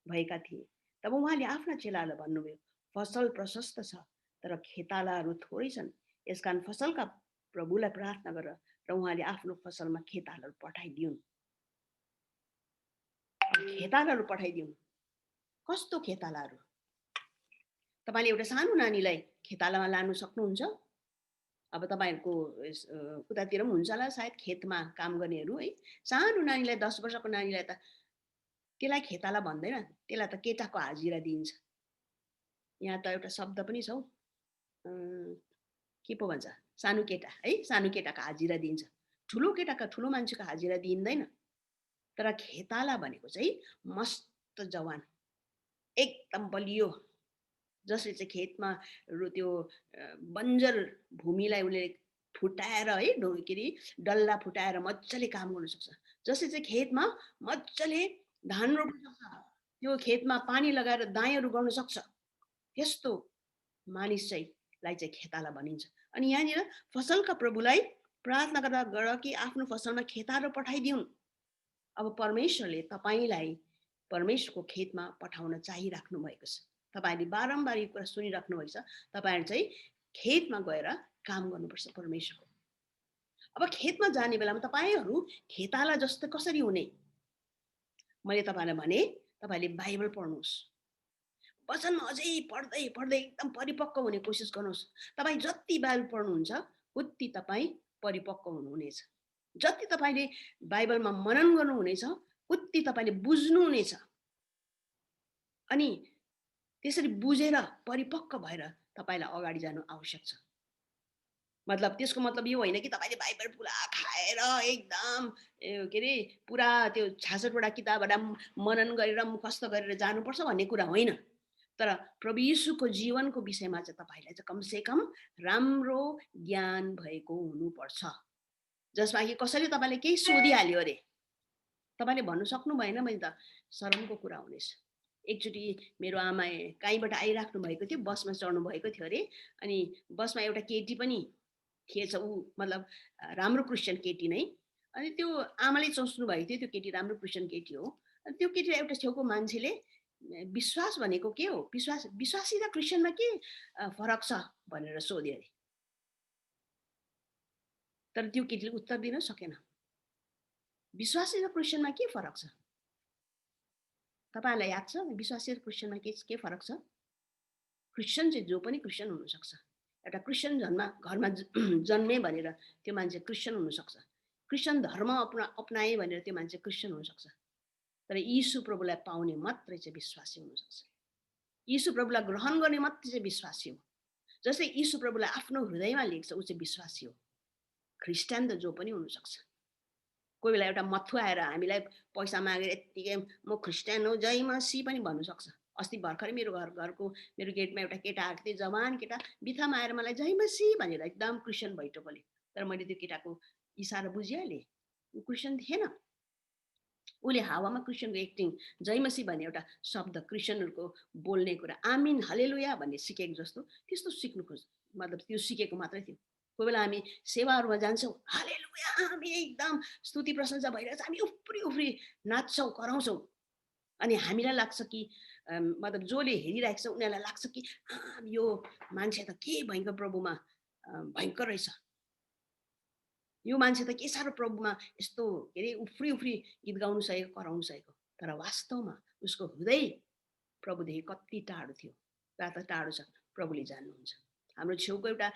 Speaker 1: भएका थिए। तब उहाँले आफ्ना चेलाहरूलाई भन्नुभयो, फसल प्रशस्त छ तर खेतालाहरू थोरै छन्। यसकारण फसलका प्रभुलाई प्रार्थना गर र उहाँले आफ्नो फसलमा खेतालाहरू पठाइदिउन्। खेतालाहरू पठाइदिउन्। कस्तो खेतालाहरू? तपाईँले एउटा सानो नानीलाई खेतालामा लानु सक्नुहुन्छ? अब तपाईँहरूको उतातिर पनि हुन्छ होला सायद खेतमा काम गर्नेहरू है। सानो नानीलाई 10 वर्षको नानीलाई त त्यसलाई खेताला भन्दैन, त्यसलाई त केटाको हाजिरा दिइन्छ। यहाँ त एउटा शब्द पनि छ, के पो भन्छ, सानो केटा है, सानो केटाको हाजिरा दिइन्छ। ठुलो केटाको, ठुलो मान्छेको हाजिरा दिइँदैन। तर खेताला भनेको चाहिँ मस्त जवान, एकदम बलियो, जसले चाहिँ खेतमा त्यो बन्जर भूमिलाई उसले फुटाएर है, के अरे डल्ला फुटाएर मजाले काम गर्न सक्छ। जसले चाहिँ खेतमा मजाले धान रोप्न सक्छ, त्यो खेतमा पानी लगाएर दाइँहरू गर्न सक्छ, त्यस्तो मानिस चाहिँ खेताला भनिन्छ। अनि यहाँनिर फसलका प्रभुलाई प्रार्थना गर्दा गर कि आफ्नो फसलमा खेताला पठाइदिउन्। अब परमेश्वरले तपाईँलाई परमेश्वरको खेतमा पठाउन चाहिराख्नु भएको छ। तपाईँले बारम्बार यो कुरा सुनिराख्नु भएको छ। तपाईँहरू चाहिँ खेतमा गएर काम गर्नुपर्छ परमेश्वरको। अब खेतमा जाने बेलामा तपाईँहरू खेताला जस्तो कसरी हुने? मैले तपाईँलाई भने तपाईँले बाइबल पढ्नुहोस्, वचनमा अझै पढ्दै पढ्दै एकदम परिपक्व हुने कोसिस गर्नुहोस्। तपाईँ जति बाइबल पढ्नुहुन्छ उति तपाईँ परिपक्व हुनुहुनेछ। जति तपाईँले बाइबलमा मनन गर्नुहुनेछ उति तपाईँले बुझ्नुहुनेछ। अनि त्यसरी बुझेर परिपक्व भएर तपाईँलाई अगाडि जानु आवश्यक छ। मतलब त्यसको मतलब यो होइन कि तपाईँले बाइबल पुरा खाएर एकदम के अरे पुरा त्यो 66वटा किताबबाट मनन गरेर मुखस्त गरेर जानुपर्छ भन्ने कुरा होइन। तर प्रभु यीशुको जीवनको विषयमा चाहिँ तपाईँलाई चाहिँ कमसेकम राम्रो ज्ञान भएको हुनुपर्छ, जसमा कि कसैले तपाईँले केही सोधिहाल्यो अरे तपाईँले भन्नु सक्नु भएन भने त शरमको कुरा हुनेछ। एकचोटि मेरो आमा कहीँबाट आइराख्नु भएको थियो, बसमा चढ्नु भएको थियो अरे। अनि बसमा एउटा केटी पनि थिएछ ऊ मतलब राम्रो क्रिस्चियन केटी नै। अनि त्यो आमाले सोच्नु भएको थियो त्यो केटी राम्रो क्रिस्चियन केटी हो। अनि त्यो केटीलाई एउटा छेउको मान्छेले विश्वास भनेको के हो? विश्वासी र क्रिस्चियनमा के फरक छ भनेर सोध्यो अरे। तर त्यो केटीले उत्तर दिन सकेन। विश्वासी र क्रिस्चियनमा के फरक छ? तपाईँहरूलाई याद छ विश्वासी र क्रिस्चियनमा के फरक छ? क्रिस्चियन चाहिँ जो पनि क्रिस्चियन हुनसक्छ। एउटा क्रिस्चियन घरमा जन्मे भनेर त्यो मान्छे क्रिस्चियन हुनसक्छ। क्रिस्चियन धर्म अपनाए भनेर त्यो मान्छे क्रिस्चियन हुनसक्छ। तर यीशु प्रभुलाई पाउने मात्रै चाहिँ विश्वासी हुनसक्छ। यीशु प्रभुलाई ग्रहण गर्ने मात्रै चाहिँ विश्वासी हो। जसले यीशु प्रभुलाई आफ्नो हृदयमा लिएको छ ऊ चाहिँ विश्वासी हो। ख्रिस्टान त जो पनि हुनसक्छ। कोही बेला एउटा मथुवा आएर हामीलाई पैसा मागेर यत्तिकै म ख्रिस्टान हो जय मसी पनि भन्नु सक्छ। अस्ति भर्खरै मेरो मेरो गेटमा एउटा केटा आएको थियो, जवान केटा, बित्थामा आएर मलाई जय मसी भनेर एकदम क्रिस्चियन भइटोकोले। तर मैले त्यो केटाको इसारा बुझिहालेँ, ऊ क्रिस्चियन थिएन। उसले हावामा क्रिस्चियनको एक्टिङ जय मसी भन्ने एउटा शब्द क्रिस्चियनहरूको बोल्ने कुरा आमिन हलेलुया भन्ने सिकेको जस्तो त्यस्तो सिक्नु मतलब त्यो सिकेको मात्रै थियो। कोही बेला हामी सेवाहरूमा जान्छौँ, हालेलुया हामी एकदम स्तुति प्रशंसा भइरहेछ, हामी उफ्री उफ्री नाच्छौँ कराउँछौँ। अनि हामीलाई लाग्छ कि मतलब जसले हेरिरहेको छ उनीहरूलाई लाग्छ कि यो मान्छे त के भयङ्कर प्रभुमा भयङ्कर रहेछ, यो मान्छे त के साह्रो प्रभुमा यस्तो के अरे उफ्री उफ्री गीत गाउनु सकेको कराउनु सकेको। तर वास्तवमा उसको हृदय प्रभुदेखि कति टाढो थियो, त टाढो छ प्रभुले जान्नुहुन्छ। हाम्रो छेउको एउटा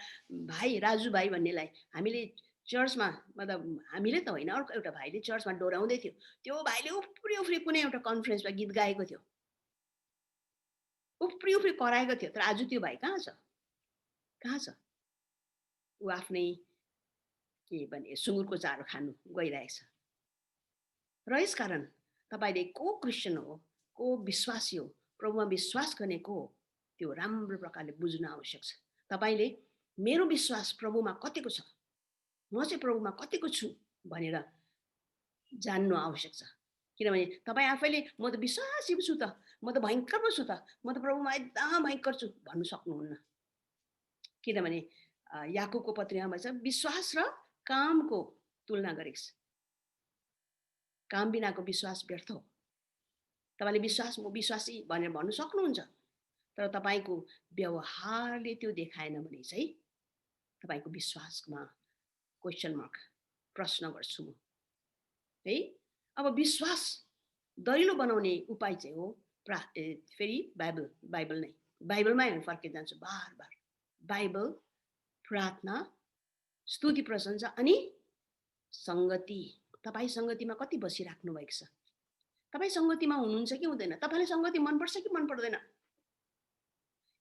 Speaker 1: भाइ राजु भाइ भन्नेलाई हामीले चर्चमा मतलब हामीले त होइन अर्को एउटा भाइले चर्चमा डोराउँदै थियो। त्यो भाइले उफ्री उफ्री कुनै एउटा कन्फरेन्समा गीत गाएको थियो, उफ्री उफ्री कराएको थियो। तर आज त्यो भाइ कहाँ छ? कहाँ छ? ऊ आफ्नै के भने सुँगुरको चारो खानु गइरहेछ। र यसकारण तपाईँले को क्रिस्चियन हो, को विश्वासी हो, प्रभुमा विश्वास गर्ने को हो, त्यो राम्रो प्रकारले बुझ्न आवश्यक छ। तपाईँले मेरो विश्वास प्रभुमा कतिको छ, म चाहिँ प्रभुमा कतिको छु भनेर जान्नु आवश्यक छ। किनभने तपाईँ आफैले म त विश्वासी छु त, म त भयङ्कर पो छु त, म त प्रभुमा एकदम भयङ्कर छु भन्नु सक्नुहुन्न। किनभने याकुबको पत्रिकामा भन्छ विश्वास र कामको तुलना गरेको छ। काम बिनाको विश्वास व्यर्थ हो। तपाईँले म विश्वासी भनेर भन्नु सक्नुहुन्छ, तर तपाईँको व्यवहारले त्यो देखाएन भने चाहिँ तपाईँको विश्वासमा क्वेसन मार्क, प्रश्न गर्छु म है। अब विश्वास दरिलो बनाउने उपाय चाहिँ हो फेरि बाइबल नै, बाइबलमै हामी फर्केर जान्छौँ बार बार। बाइबल, प्रार्थना, स्तुति प्रशंसा अनि सङ्गति। तपाईँ सङ्गतिमा कति बसिराख्नु भएको छ? तपाईँ सङ्गतिमा हुनुहुन्छ कि हुँदैन? तपाईँलाई सङ्गति मनपर्छ कि मन पर्दैन?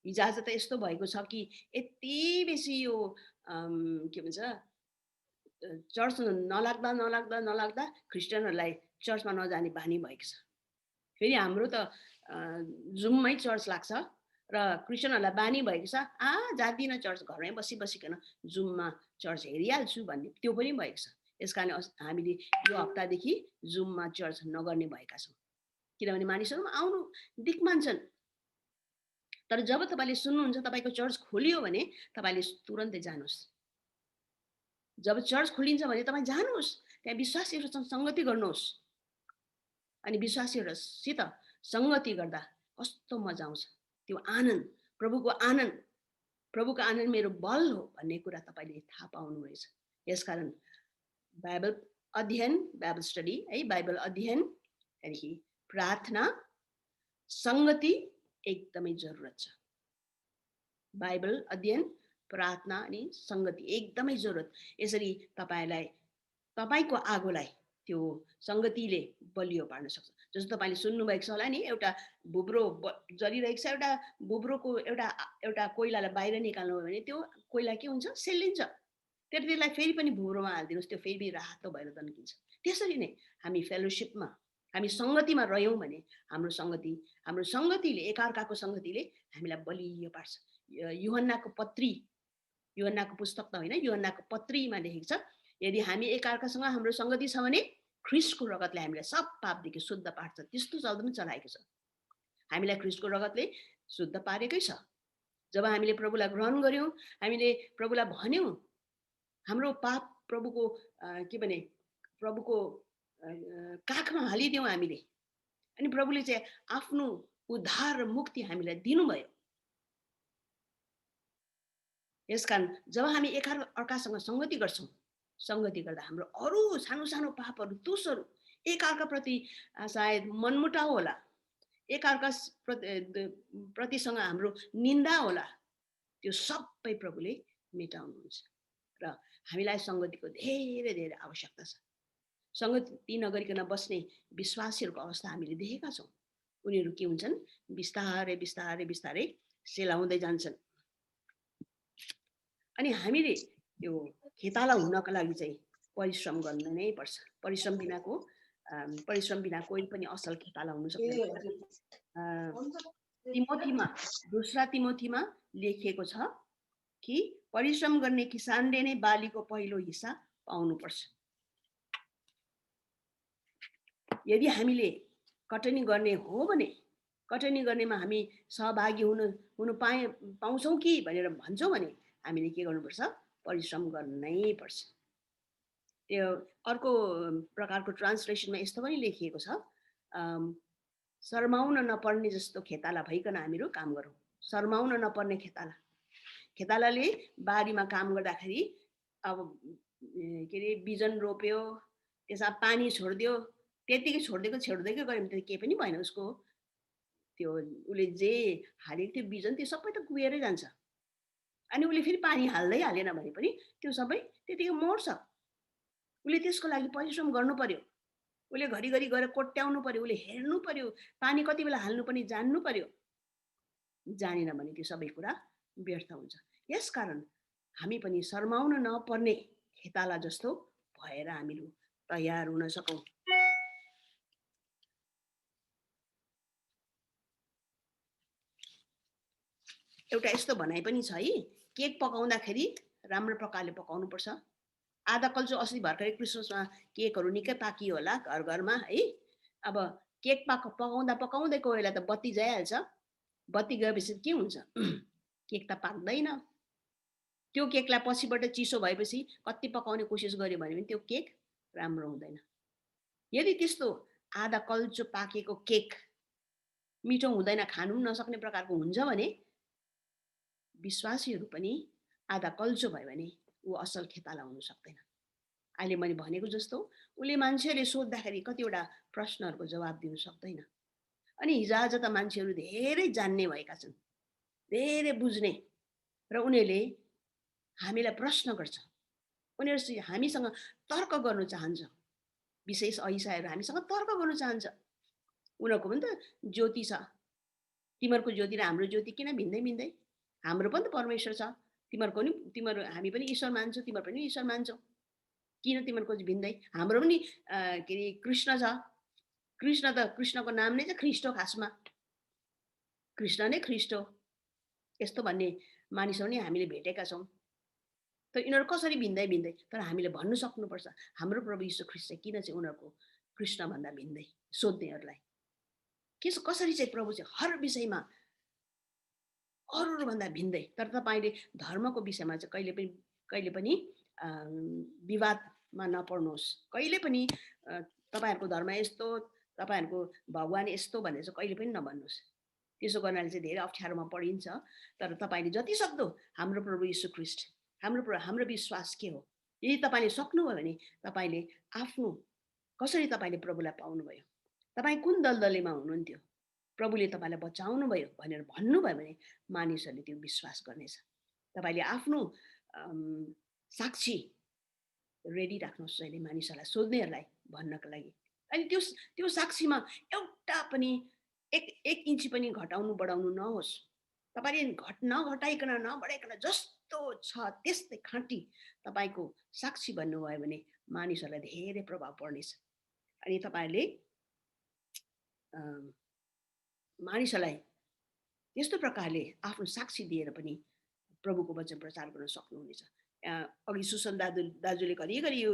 Speaker 1: हिजोआज त यस्तो भएको छ कि यति बेसी यो के भन्छ चर्च नलाग्दा क्रिस्चियनहरूलाई चर्चमा नजाने बानी भएको छ। फेरि हाम्रो त जुममै चर्च लाग्छ र क्रिस्चियनहरूलाई बानी भएको छ जाँदिनँ चर्च, घरमै बसिकन जुममा चर्च हेरिहाल्छु भन्ने त्यो पनि भएको छ। यस कारण हामीले यो हप्तादेखि जुममा चर्च नगर्ने भएका छौँ। किनभने मानिसहरू आउनु दिक मान्छन्। तर जब तपाईँले सुन्नुहुन्छ तपाईँको चर्च खोलियो भने तपाईँले तुरन्तै जानुहोस्। जब चर्च खोलिन्छ भने तपाईँ जानुहोस्, त्यहाँ विश्वासीहरूसँग सङ्गति गर्नुहोस्। अनि विश्वासीहरूसित सङ्गति गर्दा कस्तो मजा आउँछ, त्यो आनन्द, प्रभुको आनन्द मेरो बल हो भन्ने कुरा तपाईँले थाहा पाउनुहुनेछ। यसकारण बाइबल अध्ययन, बाइबल स्टडी है, बाइबल अध्ययन त्यहाँदेखि प्रार्थना, सङ्गति एकदमै जरुरत छ। बाइबल अध्ययन, प्रार्थना अनि सङ्गति एकदमै जरुरत। यसरी तपाईँको आगोलाई त्यो सङ्गतिले बलियो पार्न सक्छ। जस्तो तपाईँले सुन्नुभएको छ होला नि, एउटा भुब्रो जलिरहेको छ, एउटा भुब्रोको एउटा कोइलालाई बाहिर निकाल्नु हो भने त्यो कोइला के हुन्छ? सेल्लिन्छ। त्यसलाई फेरि पनि भुब्रोमा हालिदिनुहोस्, त्यो फेरि रातो भएर तन्किन्छ। त्यसरी नै हामी फेलोसिपमा, हामी सङ्गतिमा रह्यौँ भने हाम्रो सङ्गतिले एकअर्काको सङ्गतिले हामीलाई बलियो पार्छ। युहन्नाको पुस्तक त होइन, युहन्नाको पत्रीमा लेखेको छ, यदि हामी एकअर्कासँग हाम्रो सङ्गति छ भने ख्रिस्टको रगतले हामीलाई सब पापदेखि शुद्ध पार्छ। त्यस्तो शब्द पनि चलाएको छ। हामीलाई ख्रिस्टको रगतले शुद्ध पारेकै छ। जब हामीले प्रभुलाई ग्रहण गर्यौँ, हामीले प्रभुलाई भन्यौँ हाम्रो पाप प्रभुको के भने प्रभुको काखमा हालिदियौँ हामीले। अनि प्रभुले चाहिँ आफ्नो उद्धार र मुक्ति हामीलाई दिनुभयो। यसकारण जब हामी अर्कासँग सङ्गति गर्छौँ, सङ्गति गर्दा हाम्रो अरू सानो सानो पापहरू, दोषहरू, एकअर्काप्रति सायद मनमुटाउ होला, एकअर्का प्रतिसँग हाम्रो निन्दा होला, त्यो सबै प्रभुले मेटाउनुहुन्छ। र हामीलाई सङ्गतिको धेरै धेरै आवश्यकता छ। सङ्गति नगरिकन बस्ने विश्वासीहरूको अवस्था हामीले देखेका छौँ। उनीहरू के हुन्छन्? बिस्तारै बिस्तारै बिस्तारै सेलाउँदै जान्छन्। अनि हामीले यो खेताला हुनको लागि चाहिँ परिश्रम गर्न नै पर्छ। परिश्रम बिना कोही पनि असल खेताला हुन सक्दैन। दोस्रा तिमोथीमा लेखिएको छ कि परिश्रम गर्ने किसानले नै बालीको पहिलो हिस्सा पाउनुपर्छ। यदि हामीले कटनी गर्ने हो भने कटनी गर्नेमा हामी सहभागी हुन पाउँछौँ कि भनेर भन्छौँ भने हामीले के गर्नुपर्छ? परिश्रम गर्नै पर्छ। त्यो अर्को प्रकारको ट्रान्सलेसनमा यस्तो पनि लेखिएको छ, शर्माउन नपर्ने जस्तो खेताला भइकन हामीहरू काम गरौँ। शर्माउन नपर्ने खेताला। खेतालाले बारीमा काम गर्दाखेरि अब के अरे बिजन रोप्यो, त्यसमा पानी छोडिदियो, त्यतिकै छोड्दैकै गऱ्यो भने त केही पनि भएन। उसको त्यो उसले जे हालेको थियो बिजन त्यो सबै त कुहिएरै जान्छ। अनि उसले फेरि पानी हालेन भने पनि त्यो सबै त्यतिकै मर्छ। उसले त्यसको लागि परिश्रम गर्नु पर्यो। उसले घरिघरि गएर कोट्याउनु पर्यो, उसले हेर्नु पर्यो, पानी कति बेला हाल्नु पनि जान्नु पर्यो। जानेन भने त्यो सबै कुरा व्यर्थ हुन्छ। यसकारण हामी पनि शर्माउन नपर्ने खेताला जस्तो भएर हामीहरू तयार हुन सकौँ। एउटा यस्तो भनाइ पनि छ है, केक पकाउँदाखेरि राम्रो प्रकारले पकाउनुपर्छ। आधा कल्चो अस्ति भर्खरै क्रिसमसमा केकहरू निकै पाकियो होला घरमा है। अब केक पकाउँदै कोही बेला त बत्ती जाइहाल्छ। बत्ती गएपछि के हुन्छ? केक त पाक्दैन। त्यो केकलाई पछिबाट चिसो भएपछि कति पकाउने कोसिस गर्यो भने पनि त्यो केक राम्रो हुँदैन। यदि त्यस्तो आधा कल्चो पाकेको केक मिठो हुँदैन, खानु पनि नसक्ने प्रकारको हुन्छ भने विश्वासीहरू पनि आधा कल्चो भयो भने ऊ असल खेताला हुन सक्दैन। अहिले मैले भनेको जस्तो उसले मान्छेले सोद्धाखेरि कतिवटा प्रश्नहरूको जवाब दिन सक्दैन। अनि हिजोआज त मान्छेहरू धेरै जान्ने भएका छन्, धेरै बुझ्ने, र उनीहरूले हामीलाई प्रश्न गर्छ। उनीहरू हामीसँग तर्क गर्न चाहन्छ। विशेष ऐसाहरू हामीसँग तर्क गर्न चाहन्छ। उनीहरूको पनि त ज्योति छ। तिमीहरूको ज्योति र हाम्रो ज्योति किन भिन्दै? हाम्रो पनि त परमेश्वर छ। हामी पनि ईश्वर मान्छौँ, तिमीहरू पनि ईश्वर मान्छौ। किन तिमीहरूको भिन्दै? हाम्रो पनि के अरे कृष्ण छ। कृष्णको नाम नै चाहिँ ख्रिस्ट हो। खासमा कृष्ण नै ख्रिस्ट हो। यस्तो भन्ने मानिसहरू नै हामीले भेटेका छौँ। तर यिनीहरू कसरी भिन्दै? तर हामीले भन्नु सक्नुपर्छ, हाम्रो प्रभु यीशु ख्रिस्ट चाहिँ किन चाहिँ उनीहरूको कृष्णभन्दा भिन्दै? सोध्नेहरूलाई कसरी चाहिँ प्रभु चाहिँ हर विषयमा अरूभन्दा भिन्दै? तर तपाईँले धर्मको विषयमा चाहिँ कहिले पनि विवादमा नपर्नुहोस्। कहिले पनि तपाईँहरूको धर्म यस्तो, तपाईँहरूको भगवान यस्तो भनेर चाहिँ कहिले पनि नभन्नुहोस्। त्यसो गर्नाले चाहिँ धेरै अप्ठ्यारोमा परिन्छ। तर तपाईँले जति सक्दो हाम्रो प्रभु यीशु ख्रिस्ट, हाम्रो विश्वास के हो, यदि तपाईँले सक्नुभयो भने तपाईँले कसरी तपाईँले प्रभुलाई पाउनुभयो, तपाईँ कुन दलदलीमा हुनुहुन्थ्यो, प्रभुले तपाईँलाई बचाउनु भयो भनेर भन्नुभयो भने मानिसहरूले त्यो विश्वास गर्नेछ। तपाईँले आफ्नो साक्षी रेडी राख्नुहोस् जहिले मानिसहरूलाई, सोध्नेहरूलाई भन्नको लागि। अनि त्यो साक्षीमा एउटा पनि एक इन्ची पनि घटाउनु बढाउनु नहोस्। तपाईँले नघटाइकन नबढाइकन जस्तो छ त्यस्तै खाँटी तपाईँको साक्षी भन्नुभयो भने मानिसहरूलाई धेरै प्रभाव पर्नेछ। अनि तपाईँहरूले मानिसहरूलाई यस्तो प्रकारले आफ्नो साक्षी दिएर पनि प्रभुको वचन प्रचार गर्न सक्नुहुनेछ। अघि सुसन दाजुले घरिघरि यो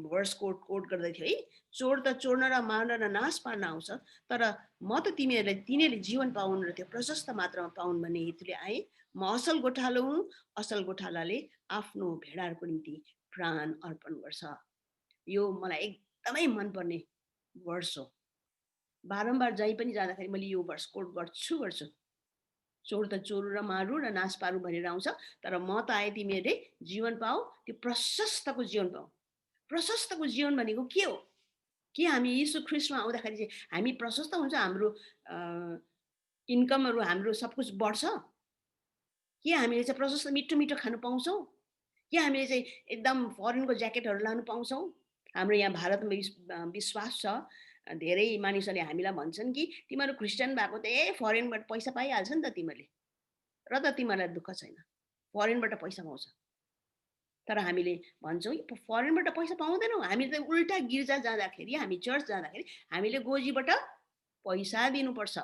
Speaker 1: वर्स कोट गर्दै थियो है, चोर त चोर्न र मार्न र नाश पार्न आउँछ, तर म त तिनीहरूले जीवन पाउन् र त्यो प्रशस्त मात्रामा पाउन् भन्ने हेतुले आएँ। म असल गोठालो हुँ, असल गोठालाले आफ्नो भेडाहरूको निम्ति प्राण अर्पण गर्छ। यो मलाई एकदमै मनपर्ने वर्ष हो। बारम्बार जहीँ पनि जाँदाखेरि मैले यो वर्ष कोट गर्छु। चोर त चोरु र मारु र नाश पारु भनेर आउँछ, तर म त आए तिमीहरूले जीवन पाऊ, त्यो प्रशस्तको जीवन पाऊ। प्रशस्तको जीवन भनेको के हो? के हामी यीशु ख्रीष्टमा आउँदाखेरि चाहिँ हामी प्रशस्त हुन्छ, हाम्रो इन्कमहरू हाम्रो सब कुछ बढ्छ? के हामीले चाहिँ प्रशस्त मिठो खानु पाउँछौँ? के हामीले चाहिँ एकदम फरेनको ज्याकेटहरू लानु पाउँछौँ? हाम्रो यहाँ भारतमा विश्वास छ, धेरै मानिसहरूले हामीलाई भन्छन् कि तिमीहरू क्रिस्चियन भएको त फरेनबाट पैसा पाइहाल्छ नि त तिमीहरूले, र त तिमीहरूलाई दुःख छैन, फरेनबाट पैसा पाउँछ। तर हामीले भन्छौँ फरेनबाट पैसा पाउँदैनौँ, हामी त उल्टा गिर्जा जाँदाखेरि, हामी चर्च जाँदाखेरि हामीले गोजीबाट पैसा दिनुपर्छ,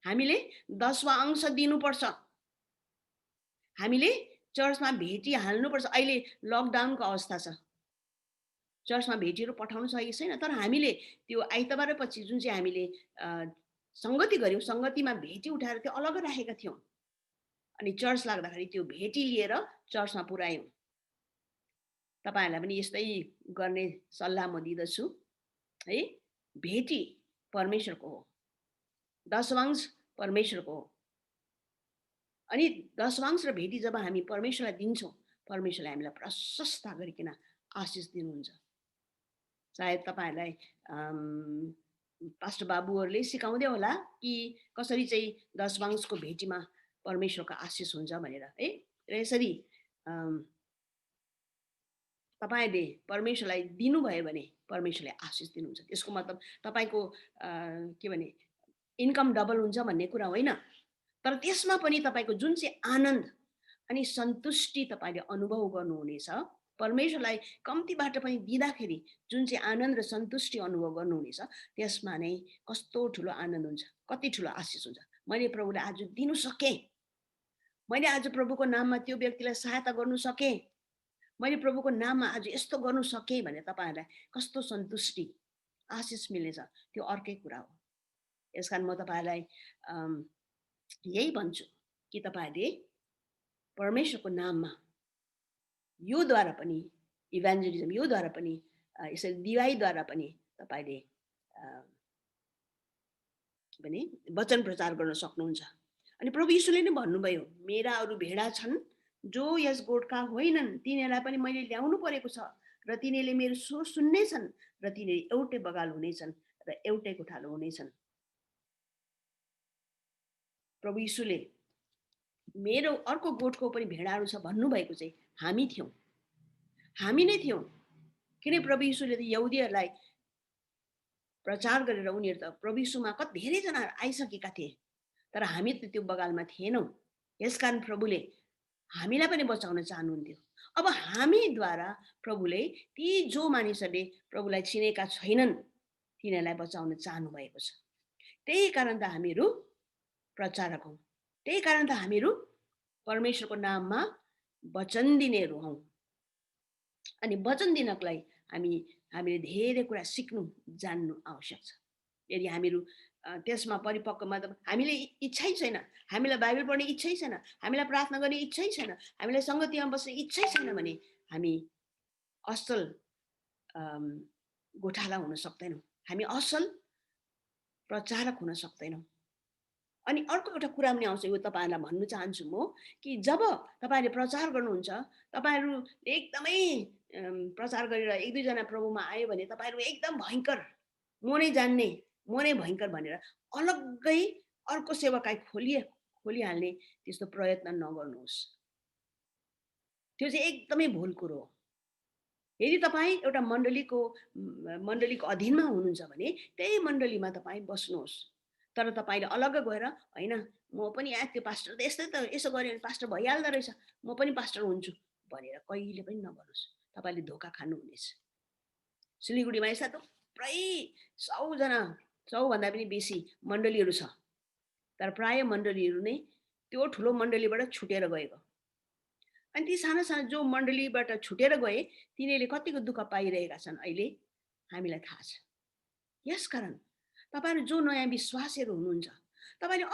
Speaker 1: हामीले 10वां अंश दिनुपर्छ, हामीले चर्चमा भेटी हाल्नुपर्छ। अहिले लकडाउनको अवस्था छ, चर्चमा भेटीहरू पठाउनु सकेको छैन, तर हामीले त्यो आइतबार पछि जुन चाहिँ हामीले सङ्गति गऱ्यौँ, सङ्गतिमा भेटी उठाएर त्यो अलग राखेका थियौँ, अनि चर्च लाग्दाखेरि त्यो भेटी लिएर चर्चमा पुर्यायौँ। तपाईँहरूलाई पनि यस्तै गर्ने सल्लाह म दिँदछु है। भेटी परमेश्वरको हो, दशवांश परमेश्वरको हो, अनि दशवांश र भेटी जब हामी परमेश्वरलाई दिन्छौँ, परमेश्वरले हामीलाई प्रशस्त गरिकन आशिष दिनुहुन्छ। सायद तपाईँहरूलाई पास्टर बाबुहरूले सिकाउँदै होला कि कसरी चाहिँ दशवांशको भेटीमा परमेश्वरको आशिष हुन्छ भनेर है। र यसरी तपाईँले परमेश्वरलाई दिनुभयो भने परमेश्वरले आशिष दिनुहुन्छ। त्यसको मतलब तपाईँको के भने इन्कम डबल हुन्छ भन्ने कुरा होइन, तर त्यसमा पनि तपाईँको जुन चाहिँ आनन्द अनि सन्तुष्टि तपाईँले अनुभव गर्नुहुनेछ, परमेश्वरलाई कम्तीबाट पनि दिँदाखेरि जुन चाहिँ आनन्द र सन्तुष्टि अनुभव गर्नुहुनेछ, त्यसमा नै कस्तो ठुलो आनन्द हुन्छ, कति ठुलो आशिष हुन्छ। मैले प्रभुलाई आज दिनु सकेँ, मैले आज प्रभुको नाममा त्यो व्यक्तिलाई सहायता गर्नु सकेँ, मैले प्रभुको नाममा आज यस्तो गर्नु सकेँ भने तपाईँहरूलाई कस्तो सन्तुष्टि आशिष मिल्नेछ, त्यो अर्कै कुरा हो। यसकारण म तपाईँहरूलाई यही भन्छु कि तपाईँहरूले परमेश्वरको नाममा योद्वारा पनि इभान्जेलिजम, योद्वारा पनि यसरी दिवाईद्वारा पनि तपाईँले के भने वचन प्रचार गर्न सक्नुहुन्छ। अनि प्रभु यीशुले नै भन्नुभयो, मेरा अरू भेडा छन् जो यस गोठका होइनन्, तिनीहरूलाई पनि मैले ल्याउनु परेको छ, र तिनीहरूले मेरो स्वर सुन्नेछन्, र तिनीहरू एउटै बगाल हुनेछन् र एउटै गोठालो हुनेछन्। प्रभु यीशुले मेरो अर्को गोठको पनि भेडाहरू छ भन्नुभएको चाहिँ हामी थियौँ, हामी नै थियौँ। किन प्रभु यीशुले त यहुदीहरूलाई प्रचार गरेर उनीहरू त प्रभु यीशुमा कति धेरैजना आइसकेका थिए, तर हामी त त्यो बगालमा थिएनौँ। यसकारण प्रभुले हामीलाई पनि बचाउन चाहनुहुन्थ्यो। अब हामीद्वारा प्रभुले ती जो मानिसहरूले प्रभुलाई चिनेका छैनन् तिनीहरूलाई बचाउन चाहनु भएको छ। त्यही कारण त हामीहरू प्रचारक हौँ, त्यही कारण त हामीहरू परमेश्वरको नाममा वचन दिनेहरू हौँ। अनि वचन दिनको लागि हामीले धेरै कुरा सिक्नु जान्नु आवश्यक छ। यदि हामीहरू त्यसमा परिपक्व, मतलब हामीले इच्छै छैन, हामीलाई बाइबल पढ्ने इच्छै छैन, हामीलाई प्रार्थना गर्ने इच्छै छैन, हामीलाई सङ्गतिमा बस्ने इच्छै छैन भने हामी असल गोठाला हुन सक्दैनौँ, हामी असल प्रचारक हुन सक्दैनौँ। अनि अर्को एउटा कुरा पनि आउँछ, यो तपाईँहरूलाई भन्नु चाहन्छु म कि जब तपाईँहरूले प्रचार गर्नुहुन्छ, तपाईँहरूले एकदमै प्रचार गरेर एक दुईजना प्रभुमा आयो भने तपाईँहरू एकदम भयङ्कर, म नै जान्ने, म नै भयङ्कर भनेर अलग्गै अर्को सेवाकाई खोलिहाल्ने त्यस्तो प्रयत्न नगर्नुहोस्। त्यो चाहिँ एकदमै भुल कुरो हो। यदि तपाईँ एउटा मण्डलीको अधीनमा हुनुहुन्छ भने त्यही मण्डलीमा तपाईँ बस्नुहोस्, तर तपाईँले अलग गएर होइन म पनि त्यो पास्टर त यस्तै त, यसो गऱ्यो भने पास्टर भइहाल्दो रहेछ, म पनि पास्टर हुन्छु भनेर कहिले पनि नगर्नुहोस्, तपाईँले धोका खानुहुनेछ। सिलगढीमा यस्ता थुप्रै 100भन्दा पनि बेसी मण्डलीहरू छ, तर प्राय मण्डलीहरू नै त्यो ठुलो मण्डलीबाट छुटेर गएको। अनि ती साना साना जो मण्डलीबाट छुटेर गए तिनीहरूले कतिको दुःख पाइरहेका छन् अहिले हामीलाई थाहा छ। यसकारण तपाईँहरू जो नयाँ विश्वासीहरू हुनुहुन्छ, तपाईँले